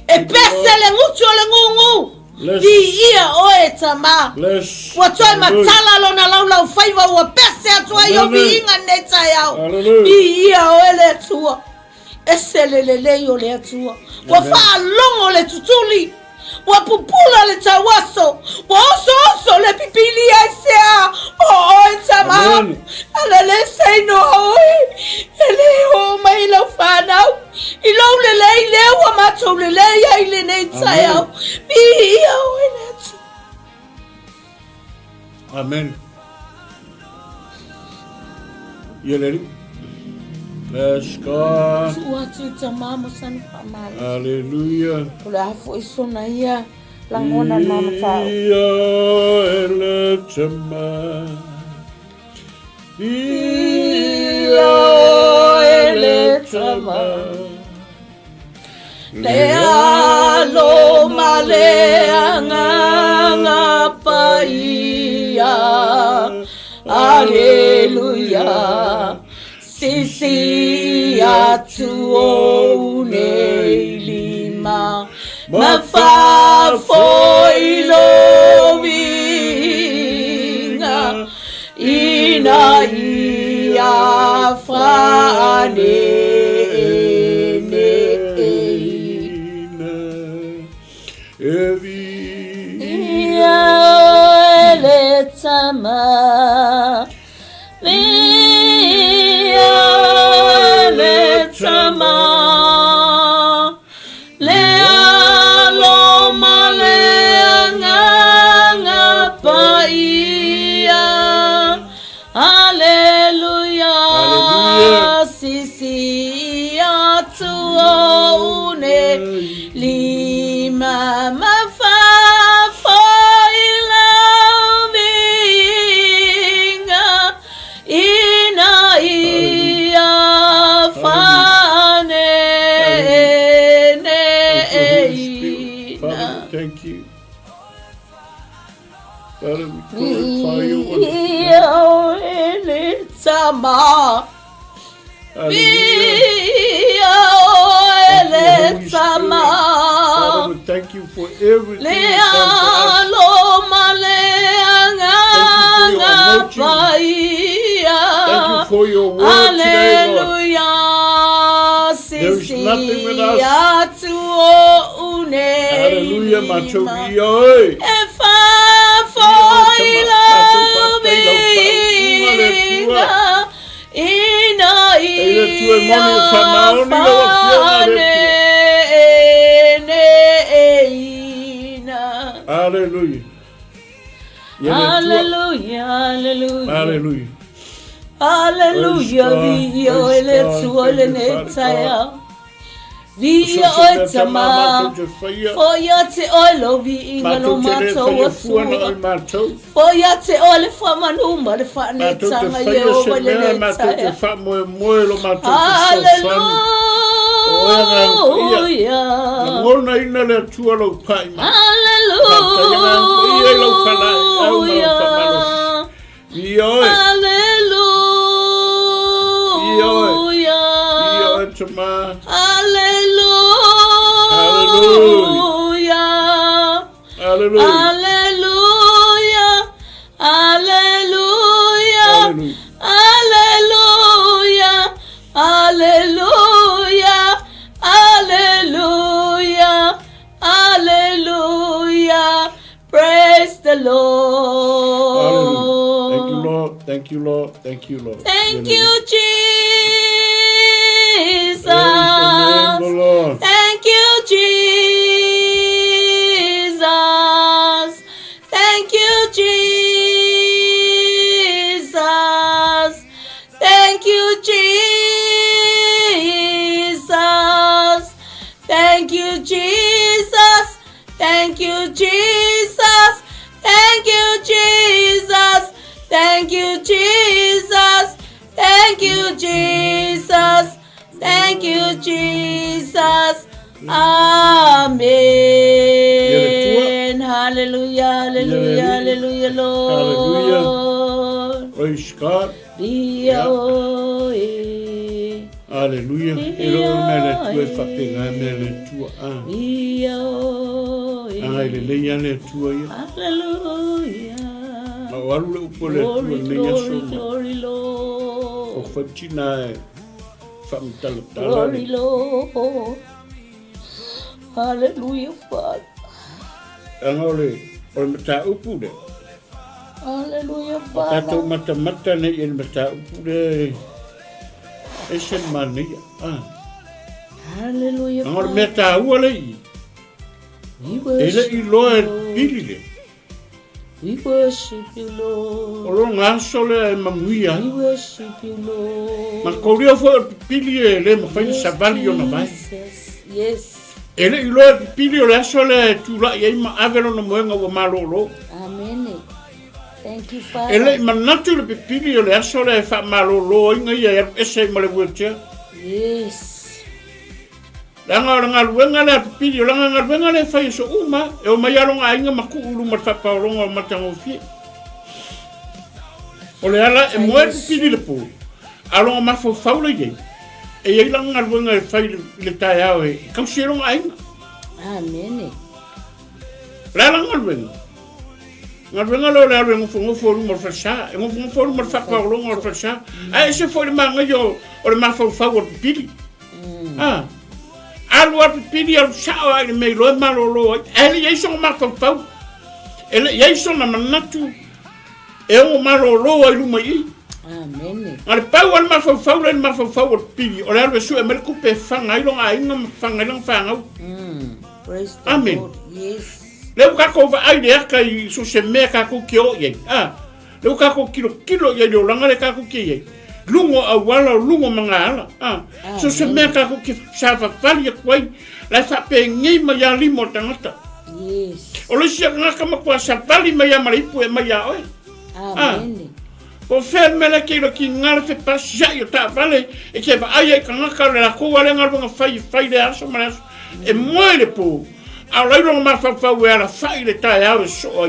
E pese le ngutu o le ngungu. Di ia oe tama. Wa toi matala lo na laulau whaiva ua pese atua i o vi inga nei tai au. Di ia oe le atua. Ese le lei o le atua. Wa wha longo le tutuli. Wa pupula le tawaso. Wa oso le pipili ai sea. O oe tama. Ala le seino oe. Ele o mai lau whanau. I lau le lei leo a matou le lei ai le nei tai au. Mi ia o e le atu. Amen. You ready? Bless God. Tu atu ta mama san whamari. Hallelujah. Kule hafo isona ia. Langona mama tau. Ia ele tama. Ia ele tama. Le alo male anga paia. Sisi atu o nei lima mafafoilovinga ina ia frane Sama le sama le aloma le anga paia Hallelujah sisi atu one lima Thank you. Father, we glorify you. Father, we thank you for everything you've done for us. Thank you for your word today, Lord. There is nothing with us. Hallelujah, Matobi. Hallelujah. Hallelujah, hallelujah. Hallelujah. Hallelujah, Vaa O Le Faaolataga. Vaa O Tama, for your te oilo vi ingalo mato wasu. For your te oile famanuma le faanetanga ye o wale netaya. Hallelujah. Praise the Lord. Thank you, Lord. Thank you, Lord. Thank you, Lord. Thank you, Jesus. Thank you, Jesus. Thank you, Jesus. Thank you, Jesus. Thank you, Jesus. Thank you, Jesus. Thank you, Jesus. Thank you, Jesus. Thank you, Jesus. Thank you, Jesus. Amen. Hallelujah, hallelujah, hallelujah, Lord. Hallelujah. Praise God. Vaa O Le. Hallelujah. Ero mele tue whapega mele tua a. Vaa O Le. Ai le leia le tua ia. Hallelujah. O alu le upo le tua Glory, leia glory, soma. glory, O Lord. whaptina e whamtalatala. Glory, Lord. Hallelujah, Father. Anga ole mata upu le. Hallelujah, Tato Father. mata ne i mata upu le. E sen mania. Hallelujah, Anga ole Father. meta ua le i. We E le worship i loa e you, pili le. We worship you, Lord. O lo ngaso le e mamuia. We worship you, Lord. Ma kouria fo pili e le ma fai savali o na vai. Jesus. Yes. Ele i loa pili o le aso le tula i ma avelo na moenga wa malolo. Amen. Thank you, Ele i Father. manatu le pili o le aso le fa malolo inga ia ese ma le wutia. Yes. Langa luenga le pili o langa luenga le fai so uma e o mai alonga inga maku ulu ma fa paolonga o matango fi. O le ala e moe pili le po. Alonga mafau le ye. E ye lang ngarwenga e fai le tai au e kausiro nga inga. Amen. La lang ngarwenga. Ngarwenga lo le alwenga ngofo mo fasa. Ngofo mo faka lo ngor fasa. Ai se foi manga yo o le mafau o pili. Alu atu pili al sao ai me lo malolo. Ele ye so mafau. Ele ye so na manatu. E o malolo ai lumai. Amen. Al pau al mafau o pili. O le alu su e me kupe fanga ilo nga inga fanga lang fanga. Praise the Amen. Lord. Yes. Leu kako va ai de aka I so se me kako ki o ye. Leu kako kilo ye le langa le kako ki ye. Lungo a wala lungo manga ala. So se me kako ki sa fa fali kwai la fa pe ngi ma ya limo tangata. Yes. O le sia ngaka ma kwa sa fali ma ya maripu e ma ya oi. Amen. O ferme la kilo ki ngala fe pas ja yo ta vale e ke va ai ka ngaka le la ko wala ngalunga fai de aso ma e moile po. Ala ilo mafau e ala fai le tai au so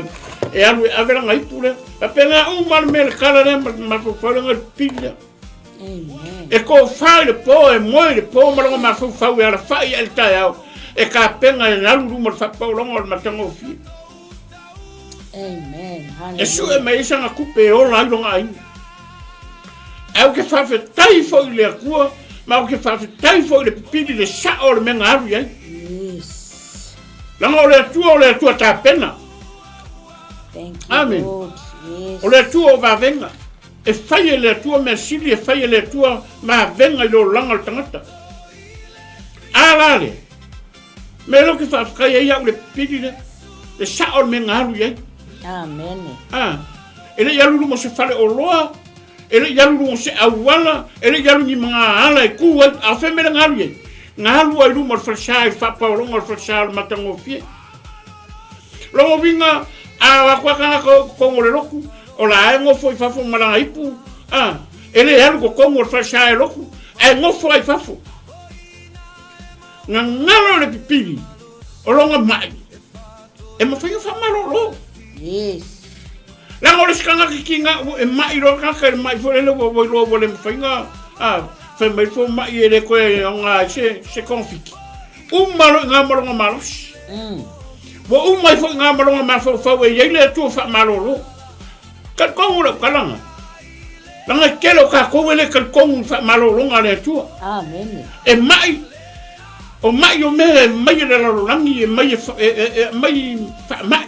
e alu e avera ngai pule a pena mal mel kala le mafau ngai pila Amen. e ko fai le po e moi le po ma mafau e ala fai el tai au e ka pena e alu mo fa po longo matango fi Amen. e su e mai sanga kupe o la ilo ngai e ke fa fe tai fo le kua ma ke fa fe tai fo le pili le sa o le menga alu ye Langa o le tua ta pena. Thank you, Amen. Lord. Yes. O le tua o va venga. E fai le tua mesili, e fai le tua ma venga I lo langa o tangata. Alale. Me lo que fa kai ia o le pidi le sa o menga alu ye. Amen. Ele ia lulu mo se fale o loa. Ele ia lulu mo se awala. Ele ia lulu ni mga ala e ku a fe me nga alu ye. Ngalu ai rumor fashai fa paulongo fashal matango fie. Lo vinga a kwa ko le roku. O la ngo foi fa fo mala ipu. Ele algo ko fashai roku. E ngo foi fa fo. Ngalo le pipili. O longa mai. E mo fa malo lo. Yes. La ngo le skanga kinga e mai ro ka mai fo le lo le finga. Fai mai fo mai e le koe nga se konfiki. Malo nga malos. Wo mai fo nga malo nga fo e ye le tu fa malolo. Ka kongu le kalanga. Langa kelo ka ko le ka kongu fa malolo nga le tu. Amen. E mai o mai o me mai le lo langi e mai mai fa mai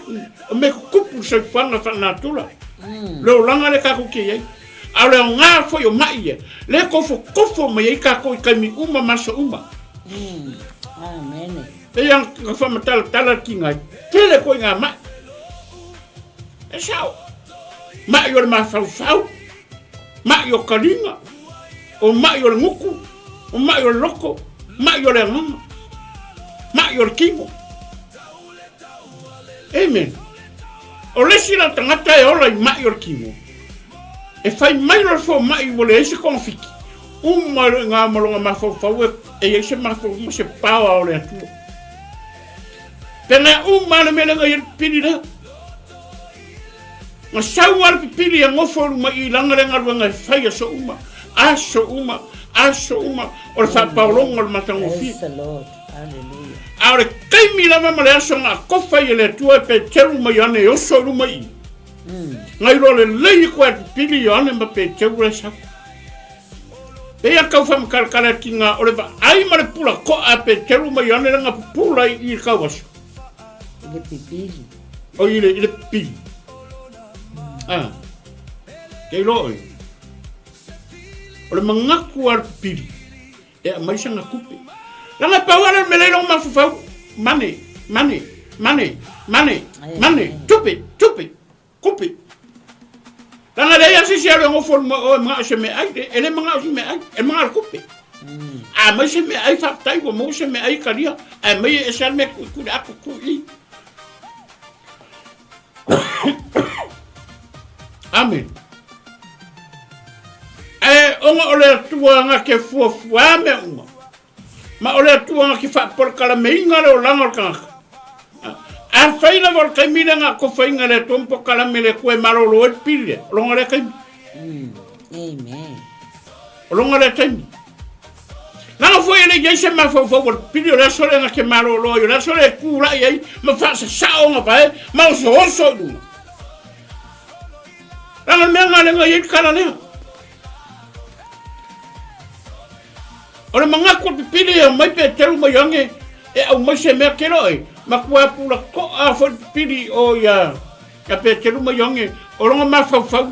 o me kupu se fa na tula. Lo langa le ka ko ki ye. Ale nga fo yo mai le kofo mai ka ko mi uma maso uma Amen. e yang ka fa matal tala kinga tele ko nga ma e sao ma yo ma fau ma yo kalinga o ma yo nguku o ma yo loko ma yo le mama ma yo kingo amen o le sila tangata e ola ma yo kingo e fai mai lo fo mai vole ese confiki malo nga malonga mafo fawe e ese mafo mo se pawa o le atu pena malo me nga yer pidida nga sawar pipili ngo fo mai langa nga fai so uma o fa paulong o matango fi Praise the Lord. Hallelujah. Ahora kai mi la mama le aso nga ko fai le tua pe teru mai ane o so mai ngai ro le lei ko pili ane ma pe teru sa e a kau fam kala kinga o le ba ai ma le pula ko a pe teru mai ane nga pula I kawas Le pipili. o ile pili kei loi o le mangaku ar pili e mai sanga kupe langa pawala me le lo mafufau mane tupi kupi langa le ya si alo ngo forma o ma se me ai ele manga se me ai e manga kupi mai se me ai fa tai mo se me ai kalia mai e sal me ku da ku I amen onga ole tua nga ke fuafua me uma ma ole tua nga ki fa por kala meinga le langa kanga a faina vol kamina nga ko fainga le tompo kala me le ko malo lo pile longa le kai Amen. O longa le taimi. Nanga foi ele gese ma fo fo pili la sole na ke malo lo yo la sole kula ye ma fa sa nga ba ma so du. Nanga me nga le ye kala le. Ora manga ko pili ya mai pe telu ma yonge e au mai se me kero e ma kwa pula ko a fo pili o ya pe telu ma yonge o longa ma fa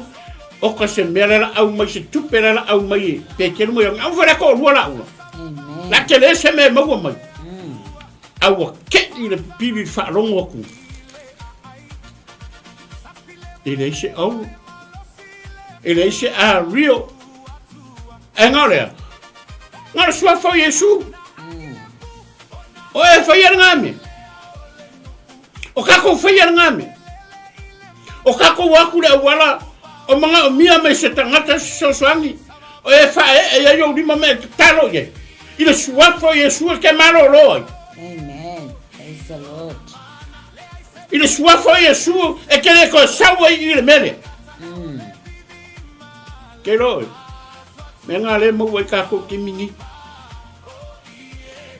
o ka se mera au mai se tupera au mai pe telu ma yonge au fa ko lo la u. La que le se me mau mai. Au ke i le pili fa longo ku. Ele se au. Ele se a rio. Engole. Ngara sua fo Yesu. O e fa yer ngame. O ka ko fa yer ngame. O ka ko wa ku le wala o manga mia me se tangata so swangi. O e fa e yo di mame talo ye. Il soit for Yesu que malo lo. Amen. Praise the Lord. Il soit for Yesu e que le sawa il mele. Que lo. Menga le mo ka ko kimini.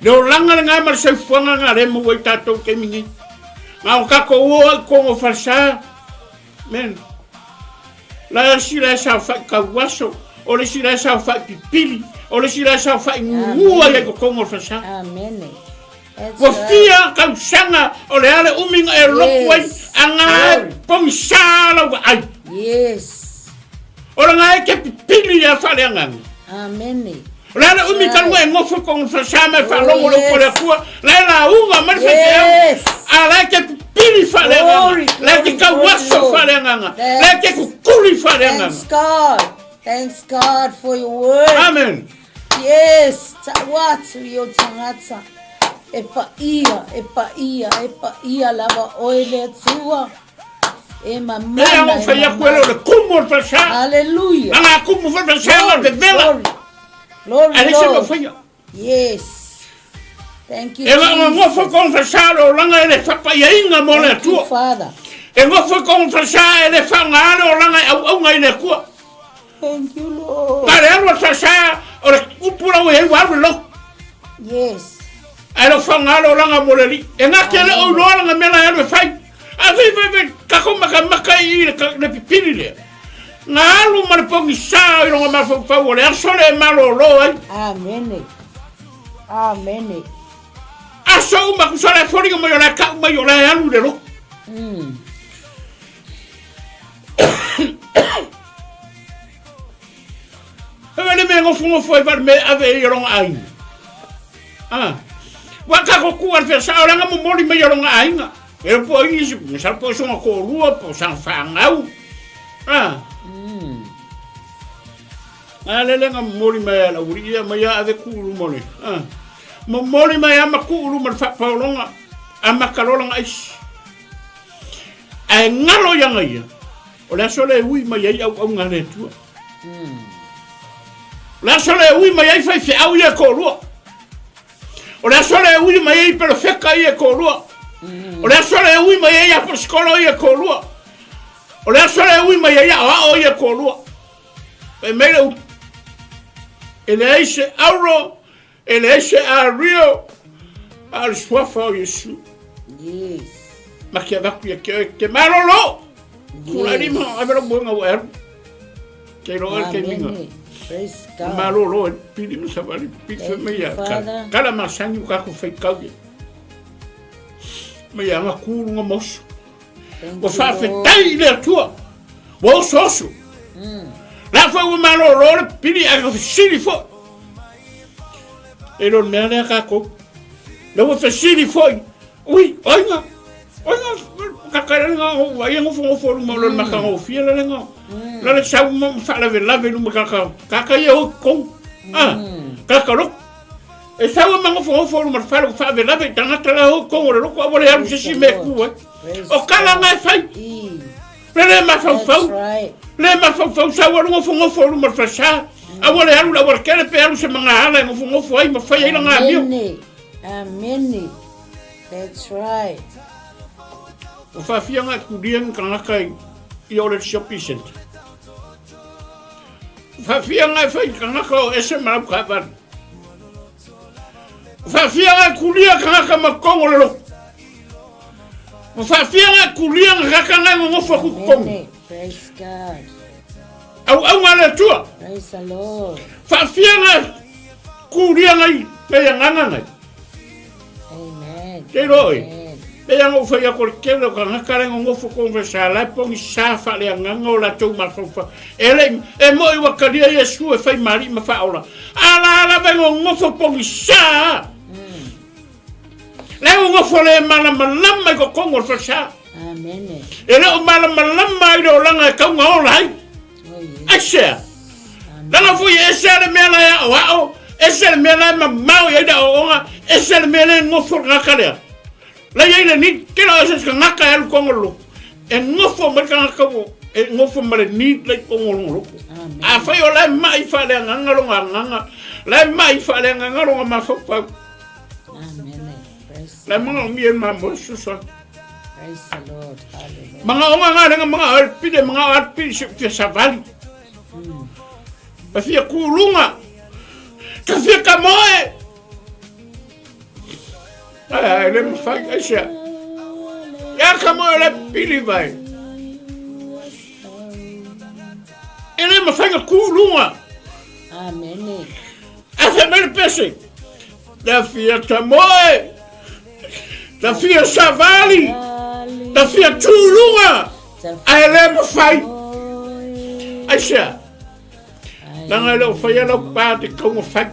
Lo langa nga mar se fonga nga le mo ta to kimini. Nga ka ko wo ko falsa. Men. La sira sa fa ka waso. O le sira sa fa pipili. O le sira sa fa ngua le ko mo fasa. Amen. Wo fia ka sanga o le ale uminga e lokwai anga pong sala wa ai. Yes. O le ngai ke pili ya fa le anga. Amen. O le ale umi ka ngwe ngofo ko fasa me fa lo mo ko le kwa. La unga mar fa ke. Ala ke pili fa le anga. La ke ka waso fa le anga. La ke ku kuli fa le anga. Thanks God. Thanks God for your word. Amen. Yes, watu yo tangata. Epa ia lava oile tua. E mamma. Ela fa ya quello de como fasa. Hallelujah. Anga como fa fasa de vela. Glory. Yes. Thank you. Ela não foi confessar o langa ele fa pa inga mole tua. Father. Ela não foi confessar ele fa ngalo o langa au ngai le ku. Thank you, Lord. Para ela fasa o kupura o e wa lo. Yes. Ela fa ngalo o langa mole li. Enga kele o lo langa mela ela fai. A vi ka ko maka I le pipili le. Ngalo mar pongi sa o nga ma fa o le sole malo lo ai. Amen. Amen. Aso uma ku sole fori mo yo la ka mo yo la alu de lo. Ele me ngofo foi var me ave yorong ai. Wa ka ko ku ar fesa ora ngam moli me yorong ai nga. E po isi, me sa po so ko rua po san fa ngau. Ale le ngam moli me la uri me ya ave ku lu moli. Mo moli me ya ma ku lu ma fa pa longa. Ama kalolanga is. Ai ngalo yang ai. Ola sole ui me ya au ngale tu. La sole ui mai ai fai au ia ko lua. O la sole ui mai ai pero feka ia ko lua. O la sole ui mai ai por skola ia ko lua. O la sole ui mai ai a ia ko lua. E mele ele ese auro, ele ese a rio. Al swafa Yesu. Yes. Ma que va que malolo. Kula ni ma abelo bonga wa. Que lo que minga. Praise God. Malolo pidi mo sa bali pizza me ya. Kala masangi ka ko fai kauge. Me ya ngakuru ngamos. O fa fetai le tua. Wo soso. La fa o malolo pidi a sili fo. E non me ala ka ko. Le wo fa sili fo. Ui, oinga. Kakara o vai ngo fo mo lo maka o fiela le ngo. La le sa mo fa la no maka. Kaka yo ko. Kakaro. E sa mo ngo fo mo fa la tanga la o ko lo ko bo le am se me ku. O kala nga fai. Le ma fa. Le ma fa sa wo ngo fo mo fa sa. A wo le alu la wo kele pe alu se manga ala ngo fo ai mo fa ai nga bio. Amen. That's right. O fa fianga kudian kana kai I ole shopping center. Fafia ngai fai kangaka ese marau kawan. Fafia ngai kulia kangaka makongo lelo. Fafia ngai kulia kangaka ngai ngofo kukongo. Praise God. Au ngale tua. Praise the Lord. Fafia ngai kulia ngai peya nganga ngai. Amen. Keroi. Peya ngofo ya korkelo kangaka ngai ngofo konversa la pongi safa le nganga ola tu mafofa. Ele mo iwa kadia Yesu e fai mari mafaola. Ala vengo ngofo pongi sa. Leo ngofo le malama ko kongo fa. Amen. Ele o malama ilo langa kaunga ola. Aisha. Langa fu yesa le mela ya wao. Esa le mela mau ya da onga. Esa le mela ngofo ngakale. La yele ni kilo esa ngaka ya kongo lo. E ngofo marka ngako. E ngofo male ni le kongo lo. A fa yo la mai fa le nganga nganga. La mai fa le nganga mafopa. Amen. La mga umiyan mamosusa. Praise the Lord. Hallelujah. Mga nga mga alpide sa vali. Pafia kulunga. Kafia kamoe. Ay, le mfai asya. Ya kamoe le pili vai. Ele mfai kulunga. Amen. Asa mele pese. La fia kamoe. La fia savali. La fia tulunga. Ai me fai. Aisha. Nanga lo fai lo pate como fai.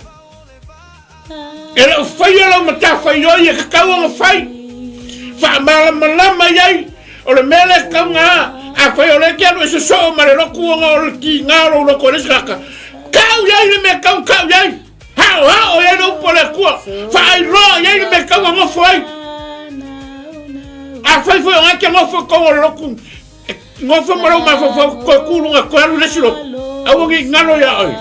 Ele fai lo mata fai yo e ka mo fai. Fa malama yai. O le mele kanga. A fai le que no se so mare lo ku ngo ki ngalo lo ko lesaka. Kau yai me kau yai. Ha o ye no pole ku. Fa ro yai me kau mo fai. A fai foi nga que ngofo ko loku ngofo mara ma fo ko kulunga ko alu lesilo awongi ngalo ya ai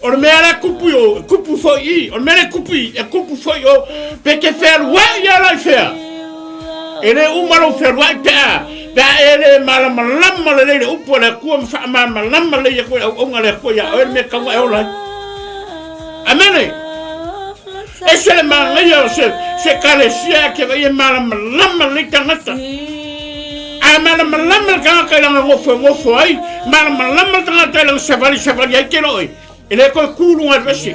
o mera kupu fo I o mera kupu fo yo peke fer wa ya la fer ele umaro fer wa ta da ele mala malama le upo le ku fa malama le ko o ngale ko ya o me ka wa ola amene ese le mangayo se carecía que vaya malama le tangata a malama ka la ngofo ai malama tangata la savali ai que loi ele ko kulu nga vesi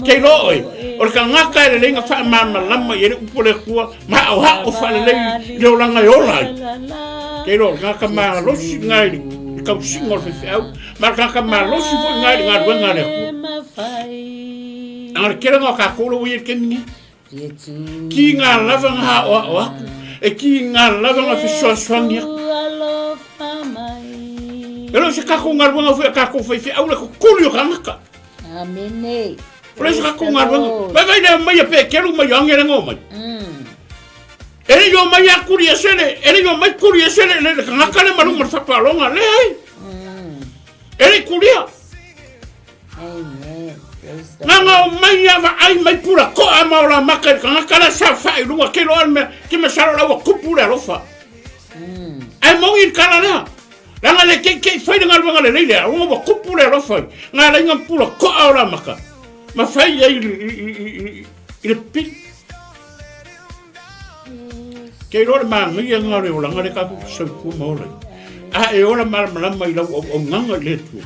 que loi o ka ngaka le nga fa malama ele upole ku ma o fa le la ngayola que lo ngaka ma lo singai ka singol fe au ma ka ma lo si fo ngai ngale Ang kira nga kakolo wiyet kemini. Ki nga lava nga o e ki nga lava nga fiso swangya. Pero se kako nga wanga fu kako fe au la kulyo kanaka. Amen. Pero se kako nga wanga. Ba na mai pe kero mai angere ngomai. Ele yo mai akuri esele, ele yo mai kuri esele le kanaka le maru mar fa longa le ai. Ele kuria. Amen. Nanga mai ava ai mai pura ko amaula maka kala sa fa lunga kelo alme ki me sala wa kupura rofa ai mongi kala na nanga le ke fai ngal wanga le le wa wa kupura rofa ngala ngam pura ko aula maka ma fai ai il pit ke ro ma ngi ngare ola ngare ka so ku mo le a e ola mal mai la o nganga le tu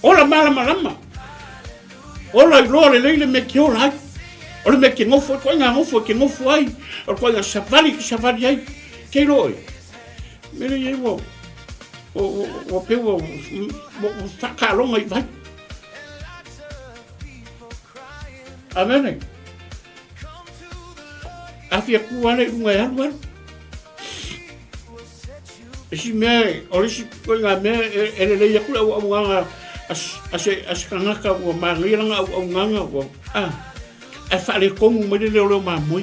Ola malama. Ola lore leile me ke ola. Ola me ke ngofo ko nga ngofo ke ngofo ai. Ola ko nga savali ai. Ke loi. Mele ye wo. O pe wo saka longa i vai. Amen. Afia ku ale lunga ya luar. Si me orisi ko nga me ele le ya ku o nga as kanaka o mangira o nganga o a fale como me le lo mamoi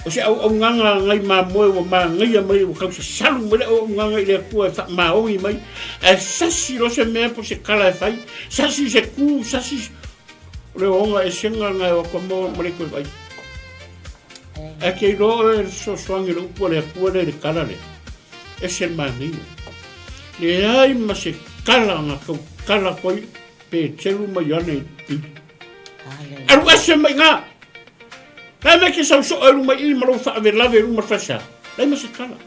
o se o nganga ngai mamoi o mangia mai o ka salu me o nganga ile ku fa maoi mai a sasi lo se me po se kala fai sasi se ku sasi le onga e senga ngai o como me ko vai a que lo so swangi lo po le kala le es el mangia Le ai ma se kala nga kau kala koi pe telu mai ane i. Aru ase mai ngā. Kai me ke sau so aru mai i maro whaave lave ruma whasa. Lai ma se kala.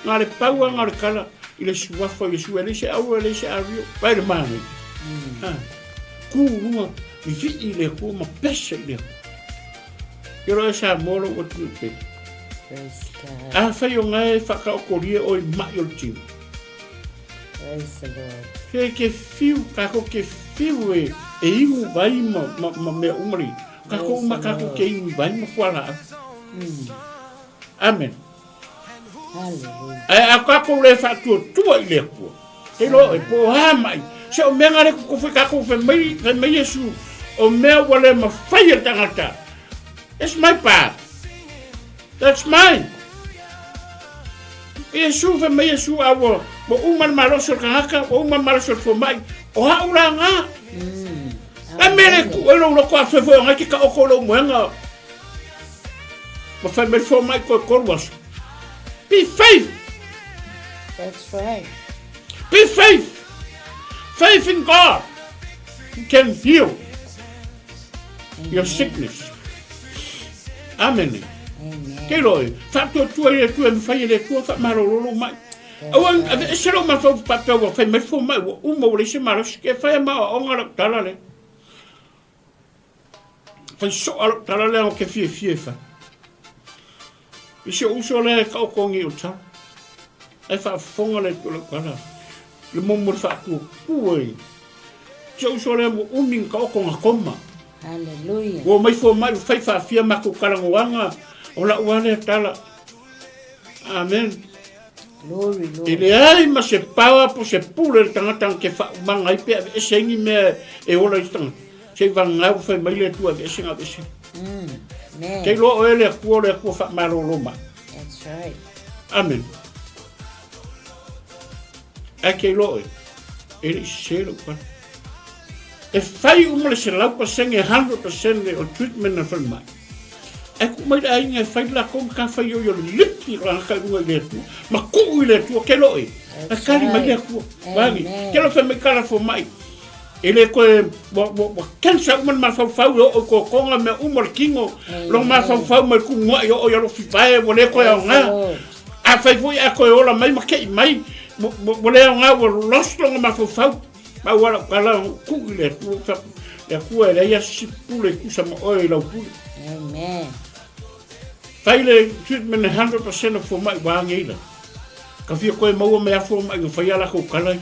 Ngā le paua ngā le kala i le suafa i sua le se aua le se ario. Vai le māngi. Kū runga i vi i le kua ma pesa i le kua. Kero e sa moro o tu pe. A whai o ngai whakaokoria o i mai o tiu. Praise the Lord. Ke fiu, kako ke fiu e ingu vai ma mea umari. Kako kako ke ingu vai ma whala. Amen. Hallelujah. A kako le whatua tua i le kua. He lo e po ha mai. Se o mea ngare kuko kako whe mai Yesu. O mea wale ma whaia tangata. It's my part. That's mine. Yesu whe mai Yesu awa. Mo uman marosol kahaka, mo uman marosol fomai. O haura ngā. A mere ku elo loko a whewhoi ngai ki ka oko lo muenga. Ma whai me fomai koe korwaso. Be faith. That's right. Be faith. Faith in God. He can heal your sickness. Amen. Amen. Ke roi, whātua tua i le tua mi whai i le tua wha marororo mai. Awan, ave sero ma fau papel wa fai mai fo mai wa uma o le se maros ke fai ma o ngara tala le. Fai so ala tala le o ke fie fa. I se uso le ka o kongi o ta. E fa fonga le kula kala. Le momor fa ku puoi. Se uso le mo umin ka o konga koma. Hallelujah. Wo mai fo mai fai fa fia ma ku kala ngwanga. O la uane tala. Amen. Glory, Lord. Ele ai ma se pawa po se pule le tangata ke fa manga i pe e sengi me e ola i tanga. Se vanga u fai mai le tua e senga e se. Man. Ke lo o ele ku fa maro loma. That's right. Amen. A ke lo e. Ele se lo kwa. E fai umale se lau pa senge 100% o treatment na fa mai. E ku mai ai ngai fai la kom ka fai yo liki la ka u le tu ma ku le tu ke lo e a kali mai le ku wani ke lo fa me kala fo mai ele ko bo kansa man ma fa fa o ko konga me umar kingo lo ma fa mai ku mo yo yo lo fi vai bo le ko ya nga a fai foi a ko ola mai ma ke mai bo le nga bo los lo ma fa ma wala kala ku le tu fa le ku ele ya si pule ku sa mo o lo pu. Amen. Faile treatment 100% for my wangila. Ka fia koe maua mea fo mai ka fai ala ko kalai.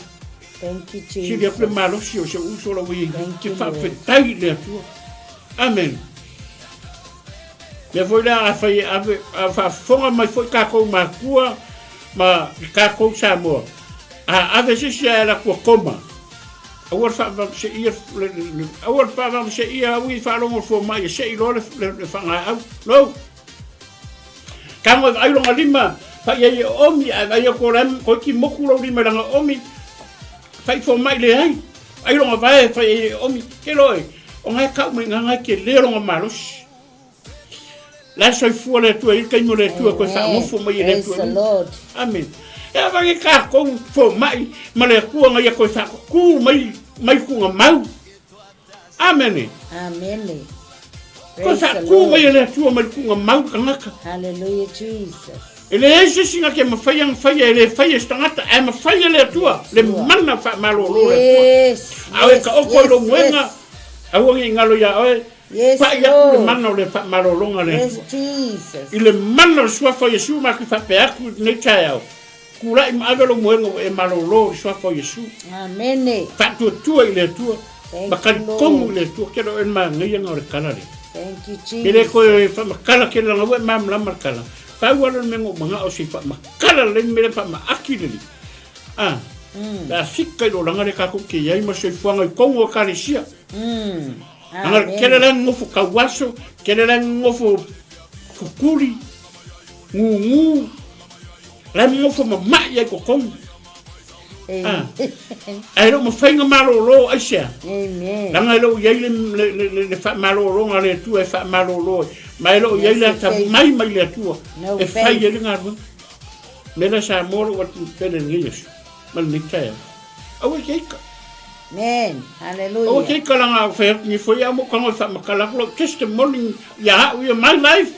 Thank you, Jesus. Si le ple malo si o se uso la wi ki fa fetai le tu. Amen. Le foi la fai a fa fonga mai foi ka ko ma kua ma ka ko sa mo. A veces se era ko koma. Awar fa se ia awar pa se ia wi fa lo fo mai se i lo le fa nga no. Kamo ai longa lima fa ye omi ai ko ram ko ki moku lo lima langa omi fa fo mai le ai longa vai fa ye omi ke loi o ngai ka mai nga ke le longa malos la so fu le tu il kai mo le tu ko fa mo fo mai le tu amen ya va ke ka ko fo mai ma le ku nga ye ko fa ku mai ku nga mau amen Amen. Ko sa ku mai le tu mai ku nga mau ka. Hallelujah, Jesus. Ele é singa que me fai ele fai estangata é me fai ele tua le mana fa malo Yes. Awe ka o ko lo muenga awe ngalo ya oe fa ya le mana le fa malo longa le Yes, Jesus. ile mana sua fa Yesu ma ki fa pe aku ne chaya kula im ave lo muenga e malo lo sua fa Yesu Amen. fa tu ile tua bakal komu le tua ke lo en ma ngai ngore kala le Thank you, Jesus. ele ko fa kala ke la we mam la markala pa wala mengo mga o si fa makala le mele fa ma akile la sikka lo langa le ka ko ke yai ma se fuanga ko ngo karisia anga kele la ngofu kawaso kele la ngofu kukuri ngu la ngofu ma ya ko kom ai lo mo fainga malo lo asia Amen. langa lo yai le fa malo lo ngale tu e fa malo lo mai lo yai la ta mai le tu e fai ele ngarwa me la sa moro wat pele ni Yesu Malika. Awe keika. Amen. Hallelujah. Awe keika langa fair ni foi amo kanga fa makalaklo testimony ya we my life.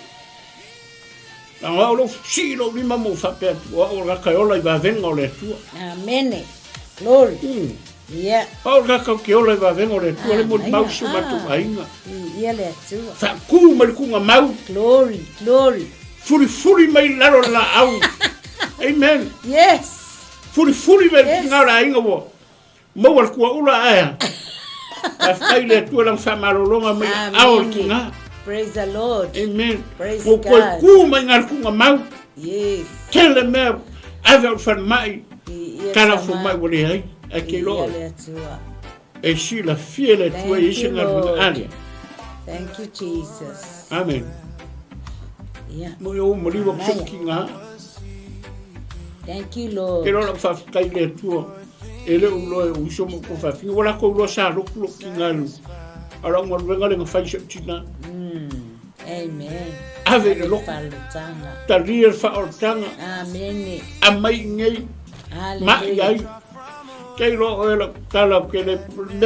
Langa lo silo lima mo fa pe o ga kaiola va venga o le tua. Amen. Glory. Yeah. O ga kaiola va venga o le tua le mo mau su matu ainga. Yeah, le tua. Fa ku mal ku mau. Glory, glory. Furi mai laro la au. Amen. Yes. Furi mai ngara ainga wo. Mo al ku ula aya. Afai le tua lang fa malolonga mai au kinga. Praise the Lord. Amen. Praise God. God. Ku mai ngal ku mau. Yes. Tell me ava fan mai. Kala fu mai wo le ai. Ake lo. E si la fiele tua isi ngal alia. Thank you, Jesus. Amen. Yeah. Mo yo mo liwa kinga. Thank you, Lord. Pero la fa kai le tua. Ele ulo e uso mo ko fa fi wala ko lo sa lo kinga lu. Ara mo venga le fa tina. Amen. Ave le lo. Ta rir faaolataga. Amen. Amai ngai. Ma yai. Kei lo e la kala ke le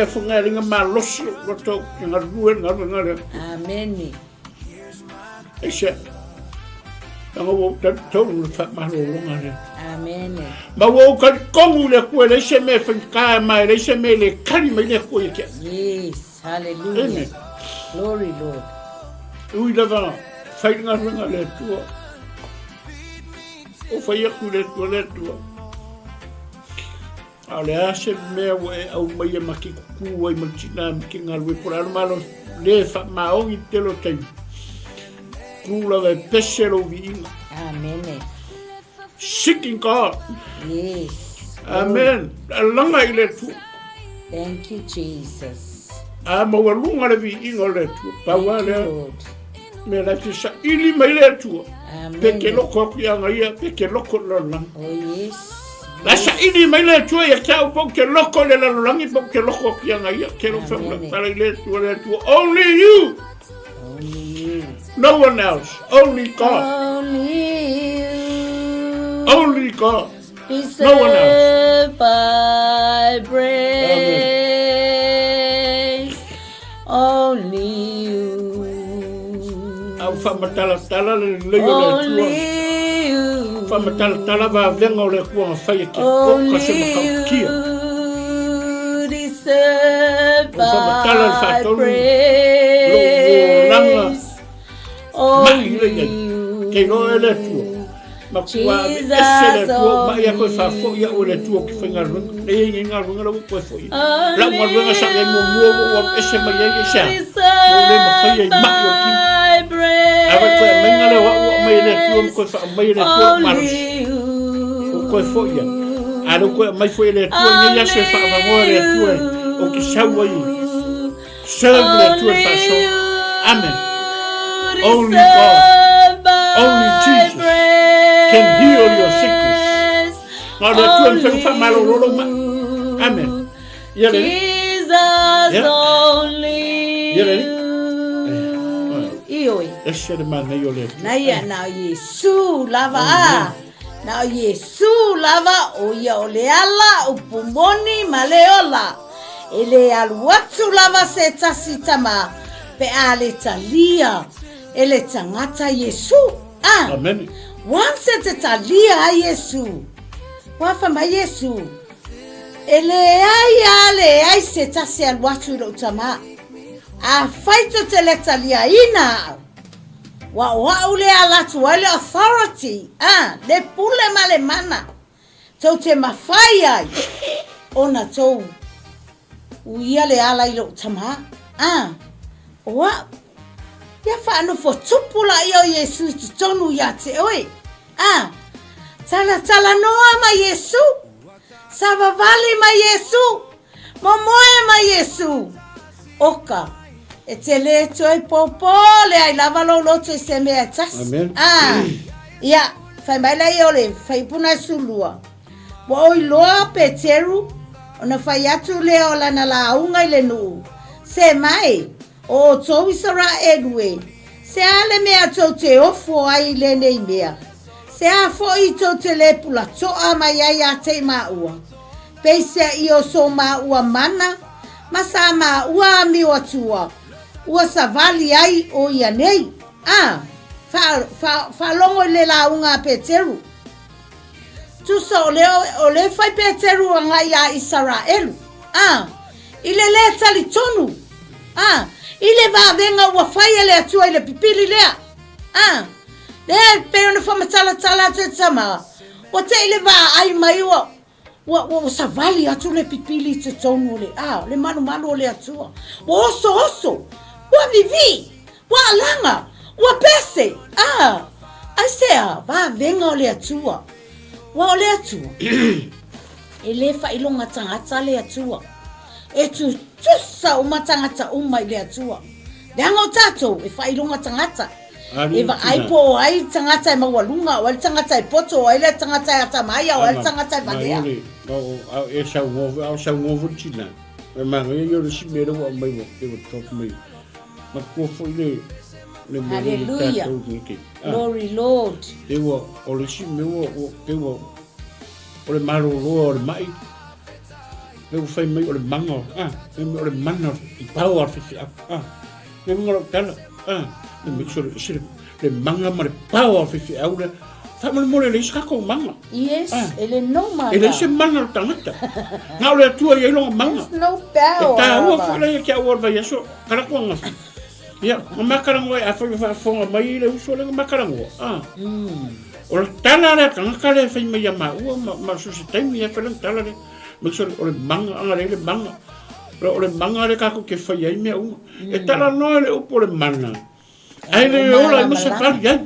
funga ringa malosi lo to kinga ruel ngal. Amen. Ese. Tanga wo ta tolu fa malolonga le. Amen. Ma wo ka kongu le ko le se me fin ka mai le se me le kali mai le ko ke. Yes. Hallelujah. Amen. Glory, Lord. Ui lava fai nga le tua. O fai aku le tua. Ale ase me we au mai e maki kuku wai matina mki ngalwe por malo le fa maongi telo tai. Kula ve pesero vi. Amen. Seeking God. Yes. Amen. Alanga ile tu. Thank you, Jesus. Ama walunga le vi ingo le tu. Pawa le. Lord. Me la tisa ili mai le tu. Amen. Peke loko kuanga ia peke loko lona. Oh, yes. La sa ili mai le tu ya kau po ke loko le la langi po ke loko kuanga ia ke lo fa para le tu. Only you. Only you. No one else. Only God. Only you. Only God. No one else. By praise. Only you. Au fa matala le le le you. Fa matala va venga le kuanga fai ke ko ka se makia. Deserve by praise. Only you. Ke no ele tu. Ma kua ese le tu ma ia ko fa fo ia o le tu ki fai ngal e ngal ngalo ko fo. La mo venga sa le mo ese ma ia sa. Mo le ma fai ma yo ki. Ava ko menga le wa mai le tu ko fa mai le tu ma ko fo ia. Ado ko mai fo le tu ni ia se fa va mo le tu o ki sa wo i. Serve le tu fa so. Amen. Only God. Only Jesus can heal your sickness. Now the two and fa malo lo ma. Amen. Jesus only. Ioi. Esse de man yo le. Na ia na Yesu lava. Na Yesu lava o ia o le ala o pumoni maleola. Ele aluatu lava se tasitama pe ale talia. Ele tangata Yesu. Amen. Once te talia a Yesu. Wafa ma Yesu. Ele ai se tasi aluatu lo tama. A faito te le talia ina. Wa ule alatu wale authority. Le pule male mana. Tau te mawhai ona tau. Uia le ala ilo tama. Wa. Ya whaano fo tupula io Yesu tonu ya te oi. Tala noa ma Yesu. Savavali ma Yesu. Momoe ma Yesu. Oka. E te le toi popo le ai lava lo loto e se mea tas. Amen. Ia. Fai mai lai ole. Fai puna sulua. Wa oi loa Peteru. Ona fai atu leo lana la aunga ile nuu. Se mai. O tō isara edwe. Se ale mea tō te ofo ai lene i mea. Se a fo i tō te le pula toa mai ai a te maua. peisa I o so ma ua mana, ma sa ma ua mi o atua, ua sa vali ai o ia nei. Fa longo le launga Peteru. Tusa o le fai Peteru anga ia Israelu. Ile le tali tonu. Ile va venga ua fai le atua ile pipili lea. Le pe ona fa matala te sama. O te ile va ai mai wa savali atu le pipili te tonu le. Le manu le atua. Wa oso. Wa vivi. Wa langa. Wa pese. Ai sea va venga le atua. Wa le atua. Ele fa ilonga tangata le atua. E tu tusa o matangata umai le atua. Leanga o tato e fa ilonga tangata. E va aipo ai tangata e mawalunga, o le tangata e poto, o le tangata e atamaya, o le tangata e valea. E sa ngovo tina. E manga e yo le simero wa mai wa e wa top mai. Ma kofo le Hallelujah. Glory Lord. E wa o le simero o le maro o le mai. Eu fai mai o le manga, o le mana I pau arfifi, me ngoro kala, me sure le manga ma le pau arfifi au le, fa mo le iskako manga. Yes, ele no manga. Ele se manga o tangata. Nga le tua I longa manga. There's no power. Ta ua fa le kia ua vai aso, kara kuanga. Ia, ma makarango a fa fonga mai le uso le makarango. O le tala le tangaka le fai mai ama ua ma susitaimi e fa le tala le. Maksud oleh manga angare le manga. Oleh manga le kako ke fai ai me uma. E tala no le upo le mana. Ai le ola mo se pali ai.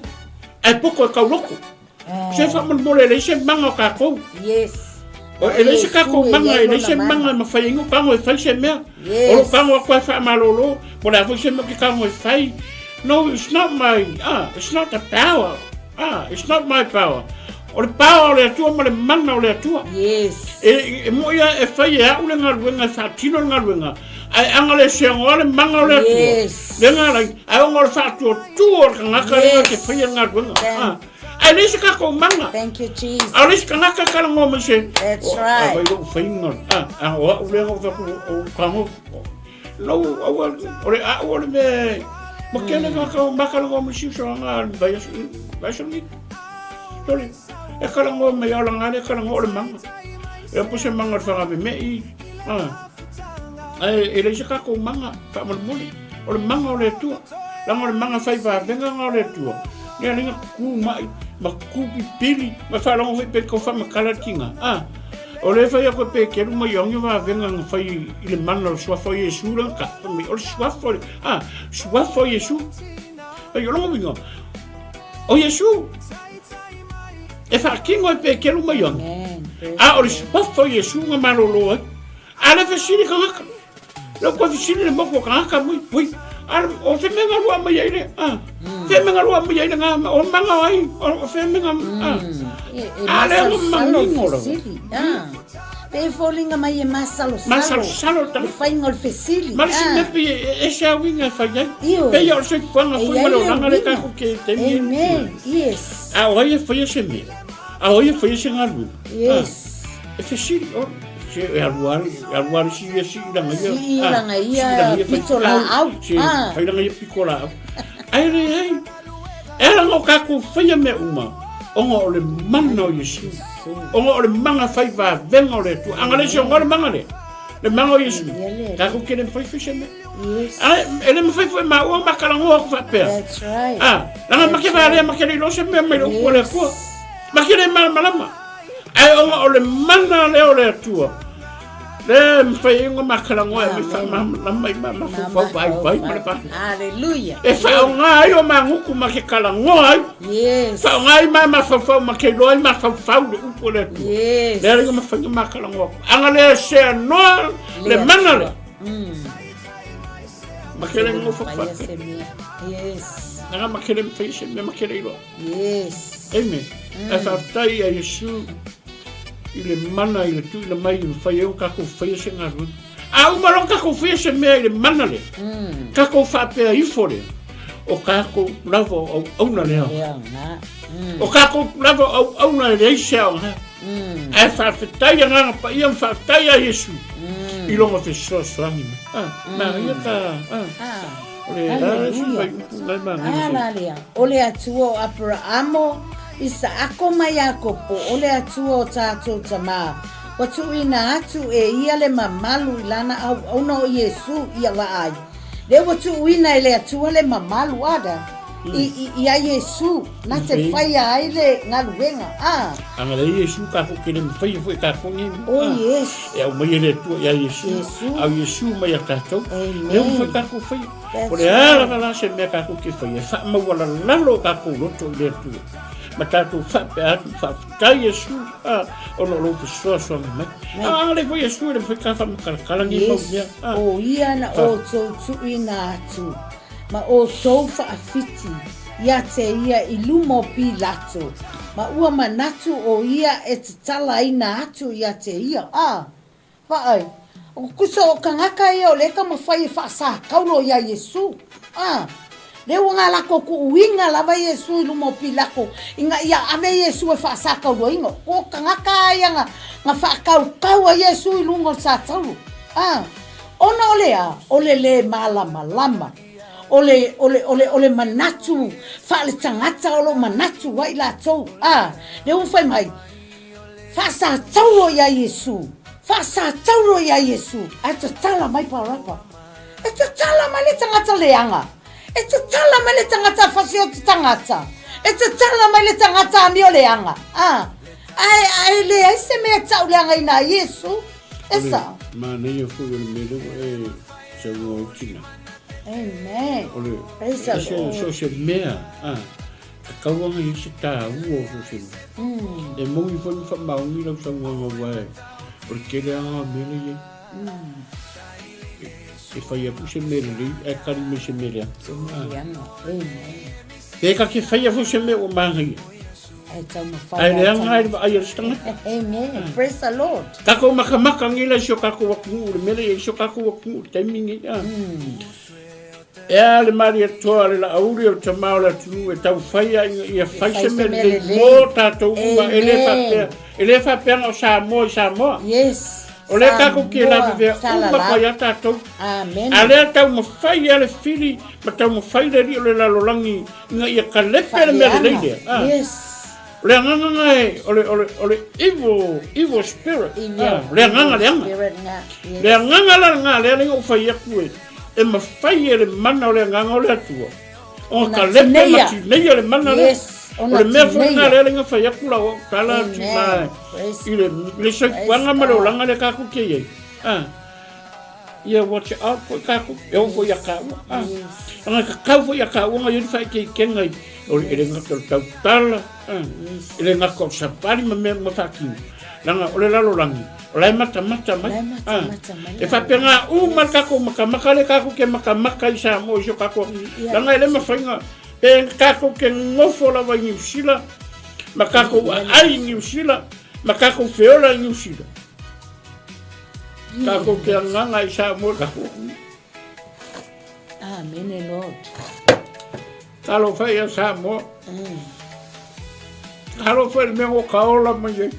Ai poko ka loko. Se fa mo le se manga kako. Yes. O ele se kako manga ele se manga ma fai ngo kango e fai se me. O kango ko fa malolo, po la fo se mo ke kango e fai. No, it's not my it's not the power. It's not my power. O le pao le atua ma le mana o le atua. Yes. E mo ia e fai e au le ngaruenga sa tino le ngaruenga. Ai anga le seango le manga o le atua. Yes. Le ngara ai o ngor sa tuo tuo ka ngaka le ke fai e ngaruenga. Ai le se kako manga. Thank you Jesus. Ai le se ngaka ka ngo me se. That's right. Ai lo fai ngor. O le ngo o kango. No o le me. Ma ke le ka mbaka ngo me si so nga vai so ni. Sorry. E karango me ya langane karango le manga. E puse manga fa me I. Ai ele se ka ko manga fa mo mo. O le manga o le tua. La mo le manga fai va venga o le tua. Ni linga ku mai ma ku pili ma fa longo fe ko fa ma kala tinga. O le fai ko pe ke mo yong va venga fai ile manga so fa Yesu la ka. Me o so fa so fa Yesu. Ai yo longo vinga. O Yesu e fa kingo e pe kelu mai on. O le spafo Yesu nga marolo. Ale fa sini ka. Lo ko sini le moko ka mui. O fe menga lua mai ile. Fe menga lua mai ile nga o manga ai. O fe menga. Ale o manga ngolo. Pe folinga mai e masalo. Masalo ta. Fai ngol fesili. Ma si me pe e sa winga fa ya. Pe yo se kwanga fo malo nga le ka ke te mi. Amen. Yes. O ye fo ye se me. Oye foi esse ngaru. Yes. E fesi o se aruar si la ngai. Si la ngai pitola au. Fai la ngai pikola. Ai. Ela no ka ku fai me uma. Ongo le mano Yesu. Ongo le manga fai va vengo le tu. Angale se ongo le manga le. Le manga Yesu. Ka ku kene fai fesi me. Yes. Ele me fai ma o makalango fa pe. That's right. La makeva makele lo se me lo ko le ko. Makire malama. Ai o le mana le o le tua. Le mfai ngo makala ngo e fa mai fa vai pa. Hallelujah. E fa nga yo manguku makala ngo ai. Yes. Fa nga ma fa makelo ma fa le upo le tua. Yes. Le ngo mfai makala ngo. Anga le se no le mana le. Makele ngo fa. Yes. Nga makele mfai se me makele lo. Yes. Amen. E whaftai a Yesu I le mana I le tui le mai I le whai eo kako whai se ngā rui. A umarong kako whai se mea I le mana le. Kako whapea ifo le. O kako lavo au auna leo. O kako lavo au auna le eise au ha. Ai whawhetai nganga pa ia whawhetai a Yesu. I longa te soasoangi mai. Nā ia ka. Hallelujah. Ole atua o Abraamo isa ako mai ako po. Ole atua o tātou tamā. Watu ina atu ia le mamalu ilana au no Yesu ia waai. Le watu ina ile atua le mamalu ada. Ia Yesu na te whaia ai le ngaluenga. Anga le Yesu ka ko kene mwhai fwe ka kongi. Oh yes. E au mai ele tua ia Yesu. Au Yesu mai a tātou. E au fwe ka ko whai. O le ala la se mea ka ko ke whai. E wha mawala lalo ka ko roto le tua. Ma tātou whape atu whawhitai Yesu. Ono lopu soa mai. Le fwe Yesu le fwe ka whamakarangi mau mea. O ia na o tō ina atu. Ma o tau whaafiti, ia te ia I lumo pi lato. Ma ua manatu o ia e te tala ina atu ia te ia. Whaai, o kusa o kangaka ia o leka mawhai e whaasa kaulo ia Yesu. Leo ngā lako ku uinga lava Yesu I lumo pi lako. Inga ia ame Yesu e whaasa kaulo ingo. O kangaka ia nga whaakau kaua Yesu I lungo sa taulu. Ona olea, ole le malama. Ole manatu fale tangata olo manatu wai la tou le u fai mai fasa taulo ya Yesu ata tala mai parapa ata tala mai le tangata leanga ata tala mai le tangata fasio tangata ata tala mai le tangata mi leanga ai le ai se me tau leanga ina Yesu esa Mane fu le mero se mo kina. Amen. Praise the Lord. So se mea. Kauanga I se tā ua so se. E mongi whanu whamaungi lau sanguanga wai. O le kere anga mele ye. E whai apu se mele li. E kari me se mele. Amen. E ka ke whai apu se me o mahi. Ai reanga ai stanga. Amen. Praise the Lord. Kako makamaka ngila sio kako waku. Mele ye sio kako waku. Taimingi. E le Maria toa le la auri o tamau la tunu e tau whaia ia whaise me le mō tātou uma e le whapea o Samoa. Yes. O le kako ki e lawe vea uma pai a tātou. Amen. A lea tau ma whaia le whiri ma tau ma whaia ri o le lalolangi inga ia ka lepe le mea le leidea. Yes. O le anganga e o le evil spirit. Le anganga. Le anganga la ngā le alinga o whaia kue. E ma whai e le mana o le nganga o le atua. O ka lepe ma ti nei o le mana le. O le mea whanga le alinga whai akula o kala ti mai. I le soipuanga ma le olanga le kaku ke iei. Ia watch out po kaku. E o fo ia kaua. Anga ka kau fo ia kaua nga yuri whai ke kengai. O le ngaka o tau tala. I le ngaka o sapari ma mea ma whakini. Langa o le lalo langi. O lai mata mai. E whapenga uma kako makamaka le kako ke makamaka I Samoa I so kako. Langa ele mawhainga. E kako ke ngofo lawa I New Zealand. Ma kako ai New Zealand. Ma kako feola I New Zealand. Kako ke nganga I Samoa kako. Amen, Lord. Talo whai a Samoa. Talo whai me o kaola mai.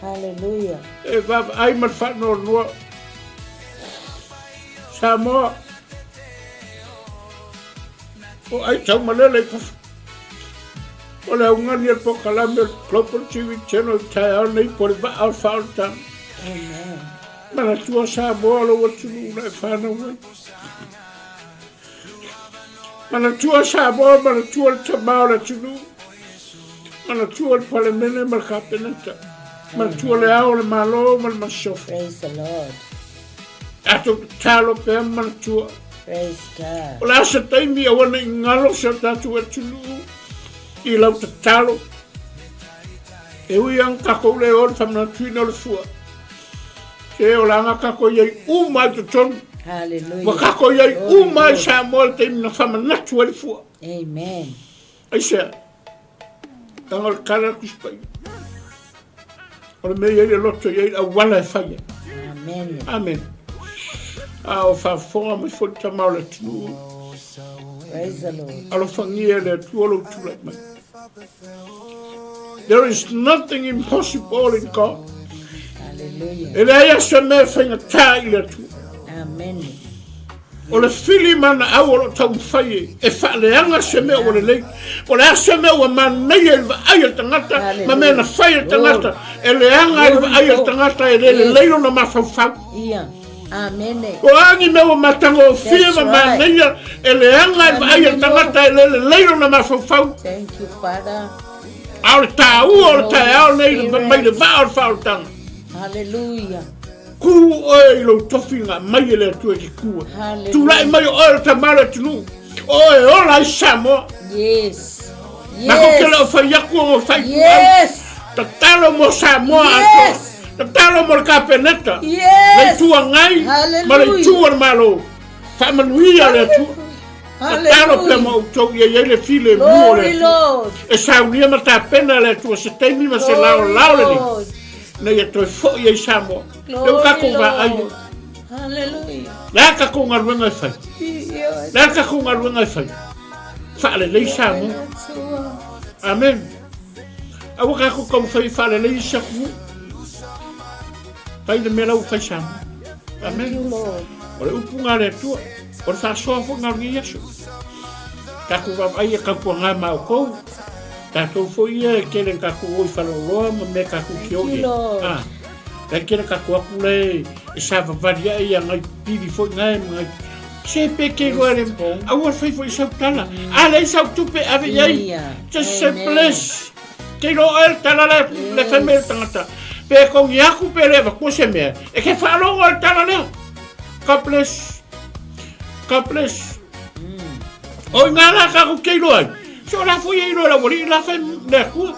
Hallelujah. E vava ai ma whanau noa. Samoa. O ai tau malele ka. O le ungani e pokalame o Global TV Channel tai au nei po le Vaa O Le Faaolataga. Amen. Mana tua Samoa lo watunu na e whanau wai. Mana tua Samoa, mana tua le tamau le tunu. Mana tua le palemene ma le kapenata. Ma tua le ao le malo ma le masofa. Praise the Lord. Ato talo pe ma tua. Praise God. O la asa taimi a wana I ngalo sa tatu e tunu. I lau ta talo. E ui ang kako le o le whamana tuina o le fua. Se o la anga kako iei umai te tonu. Hallelujah. Wa kako iei umai sa mo le taimi na whamana tua le fua. Amen. Ai sea. Anga le kara kuspai. O le mea iei loto iei a wala e whaia. Amen. Amen. A o whafonga mai fo tamau le tunu. Praise the Lord. Alo whangia le tuolo tulai mai. There is nothing impossible in God. Hallelujah. E le aia se mea whaingatā I le atua. Amen. O le whili mana au o lo tau mwhai e whaaleanga se mea o le lei. O le a se mea o manei e wa aia tangata, ma mea na whai e tangata. E le anga e wa aia tangata e le leilo na mawhauwhau. Ia. Amen. O angi mea o matango o whia ma manei e le anga e wa aia tangata e le leilo na mawhauwhau. Thank you, Father. Au le tā ua o le tā au nei le mai le Vaa O Le Faaolataga. Hallelujah. Ku oe I lo tofinga mai e le atua ki kua. Tulai mai o le tamara tunu. Oe ola I Samoa. Yes. Na ko ke leo whai aku o whai kuau. Yes. Ta talo mo Samoa Yes. ato. Ta talo mo le kapeneta. Yes. Lei tua ngai. Ma lei tua le malo. Whamanuia le atua. Ta talo pe mo utau ia ia le file mua le atua. E saunia ma ta pena le atua. Se teimi ma se lao lao le ni. Nei e toi fo I Samoa. Leu kako ngā aia. Hallelujah. Lea kako ngā ruenga I whai. Lea kako ngā ruenga I whai. Whaale lei Samoa. Amen. Awa kako kau whai whaale lei saku. Pai le mea lau whai Samoa. Amen. O le upu ngā le atua. O le whaasoa fo ngā rungi Yesu. Kako wau aia kapua ngā mao kou. Tātou fo ia e kere kako oi whaloloa ma me kako ki oi. Kai kere kako aku le e sa wawari ai a ngai piri fo ngai ngai. Se pe ke roa le aua whai fo I sautala. A le sau tupe ave iai. Just say bless. Ke roa el tala le whamere tangata. Pe kongi aku pe lewa ko se mea. E ke whalongo el tala leo. God bless. God bless. Oi ngā la kako ke roa. So la fo ye no la wori la fa le ku.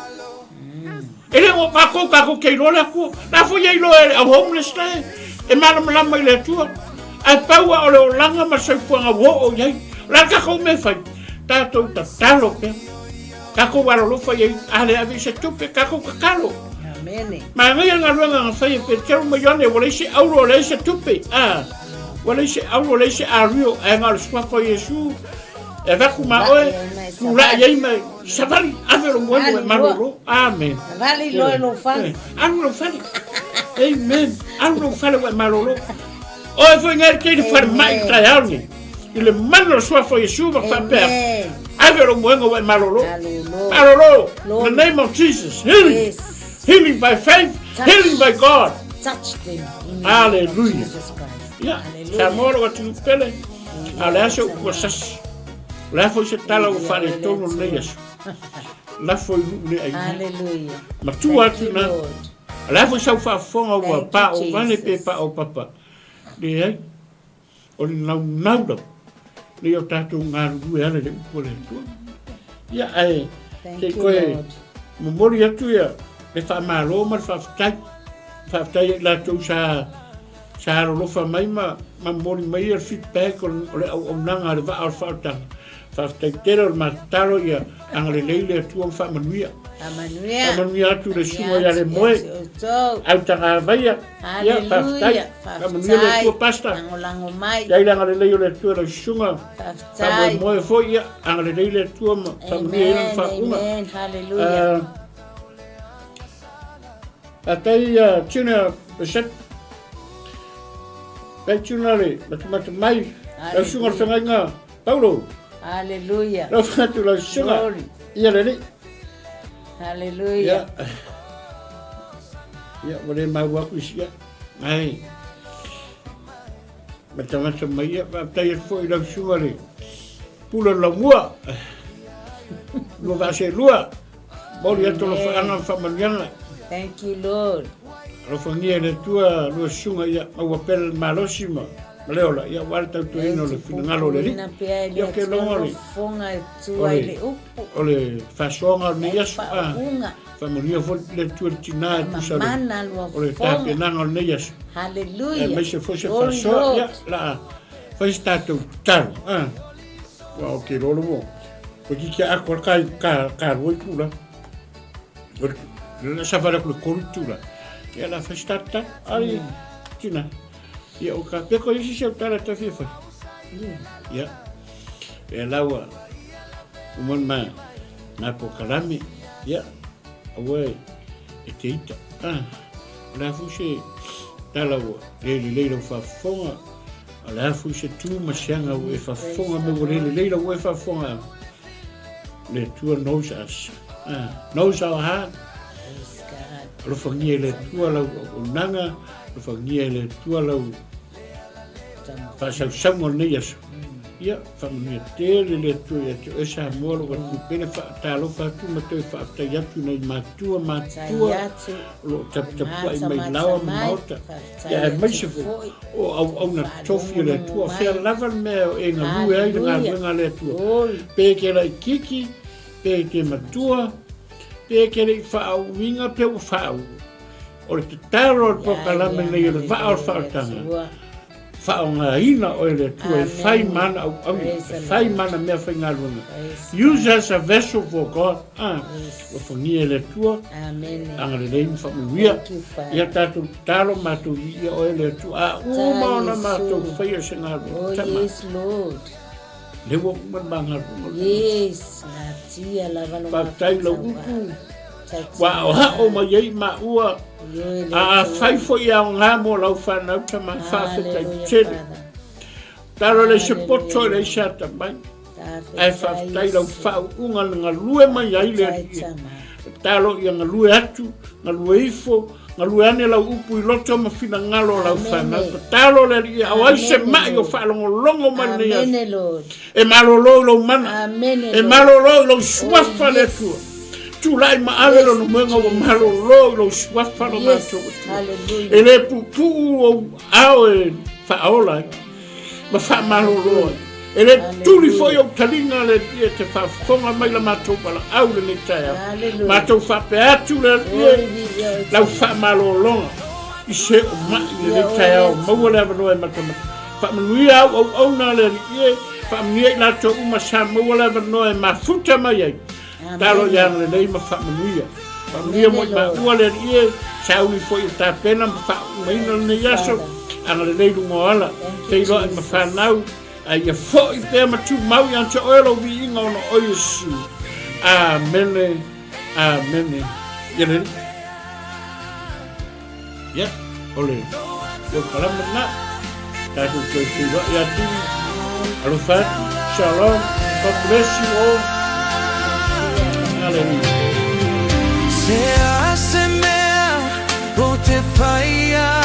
Ele o kako ke no la ku. La fo ye no a homeless day. E mala mai le tu. A paua o le langa ma se fu nga wo o ye. La kako me fa. Tato ta talo ke. Kako wa lo fa ye ale ave se tupe kako kakalo. Amen. Ma ngai nga ruanga fa ye pe tero mo yone wo le se auro le se tupe. Wo le se auro le se ario e nga swa fa Yesu. E vaku ma oe, kura iei mai, savali, avero moeno e maroro, amen. Vali loe lo fali. Anu lo fali, amen, anu lo fali e maroro. Oe foi ngari kei de fari mai kai auni, I le mano sua foi Yesu va fa pea. Avero moeno e maroro, maroro, in the name of Jesus, healing, healing by faith, healing by God. Touch them in the Hallelujah. name of Jesus Christ. Yeah, sa moro wa tinu pele, ale aso ua sasi. La foi se tala o fare tono nei aso. La foi ne ai. Hallelujah. Ma tu atu na. La foi sa fa fonga o pa o vale pe pa o papa. De ai. O nau nau. Le o tatu ngaru ale le ko le tu. Ya ai. Ke koe. Mo mori atu ya. Le fa malo ma fa tai. Fa tai la tu sa lo fa mai ma mori mai er feedback o le o nanga le Vaa O Le Faaolataga. Whaftaitera o mataro ia angale leile atua whamanuia. Whamanuia atu le sunga ia le moe. Au tanga vaia. Ia whaftai. Whamanuia le atua pasta. Ia ila angale leile le atua le sunga. Whamoe moe fo ia angale leile atua ma. Whamanuia ila whaunga. Hallelujah. Atai tuna peset. Pai tuna le matumata mai. Le sunga le whangainga. Paulo. Hallelujah. Lo fatu lo sunga. Ia le. Hallelujah. Ya, boleh mau aku sia. Ai. Macam-macam mai ya, tai foi lo sunga le. Pulo lo mua. Lo va ser lua. Boleh tu lo fanga famaniana. Thank you, Lord. Lo fangia le tua lo sunga ya, au apel malosima. Leola, ia walta tu ino le finangalo le. Ia ke longa le. Fonga tu ai le upu. Ole fasonga ni yasu. Famonia fo le tu tina tu sa. Ole tape nanga le yasu. Hallelujah. E se fosse faso ia la. Foi stato tal. Wa o ke lolo mo. Porque que a cor kai ka roi pula. Le sa fara ku kultura. Ia la festata ali tina. Ia o ka peko isi se utara ta fifa. Ia. E laua. Umon ma na po kalami. Ia. awe e te ita. La fu se tala o leila whafonga. La fu se tu masianga o e whafonga me o leila o e whafonga. Le tua knows us. Knows our heart. Lo fangia le tua lau o nanga. Lo fangia le tua lau pasau nei aso. Ia, whangia tere le tua ia te esa moro wa tu pene whaatalo whatu ma tau whaatai atu nei matua lo tapua i mai lawa maota ia e maise fo o au na tofi le tua whea lava mea o e ngā rue ai ngā ruenga le tua pe ke lai kiki pe ke matua pe ke lai whaau winga pe o whaau o le te taro o pokalame nei o le Vaa O Le Faaolataga whaongaina o le tua e whai mana au whai mana mea whai ngā runga. Use as a vessel for God. O whangia le tua. Anga le reimu whamuia. Ia tātou tālo mātou ia o le tua. Maona mātou whai o se ngā runga. Oh yes Lord. Le wo ngā ngā runga. Yes. Ngā tia lava no Pātai lau uku. Wa o hao ma yei ma ua. Whai fo ia o ngā mō lau whanau ta ma whawhetai tere. Taro le se poto le shata mai. Ai whawhetai lau whau unga ngā lue mai ai le ria. Taro ia ngā lue atu, ngā lue ifo, ngā lue ane lau upu i loto ma whina ngalo lau whanau. Taro le ria au ai se mai o whalongo longo mai nei asu. E malolo lau mana. E malolo lau swafa le tua. Tulai ma avelo no menga o malo lo swafa no mato. E le pupu o ao e faola. Ma fa malo lo. E le tuli foi o talinga le dia te fa fonga mai la mato pala au le netai. Mato fa pe atu le dia. La fa malo lo. I se o ma le netai o mo le no e mato. Fa mnuia o na le dia. Fa mnuia la to uma sa mo le no e ma futa mai. Talo yang le nei ma whamanuia. Whamanuia mo i ma ua le rie, sauli fo i tā pena ma whamaina le yaso, anga le nei lungo ala, te ilo i ma whanau, a ia fo i pēr ma tū mau i anta oelo vi inga ono o Yesu. Amene, amene. Ia le. Ia, ole. Ko kalama na. Tātou tō whiwa i atu. Alofatu, shalom, God bless you all. Se a se mea o te whaia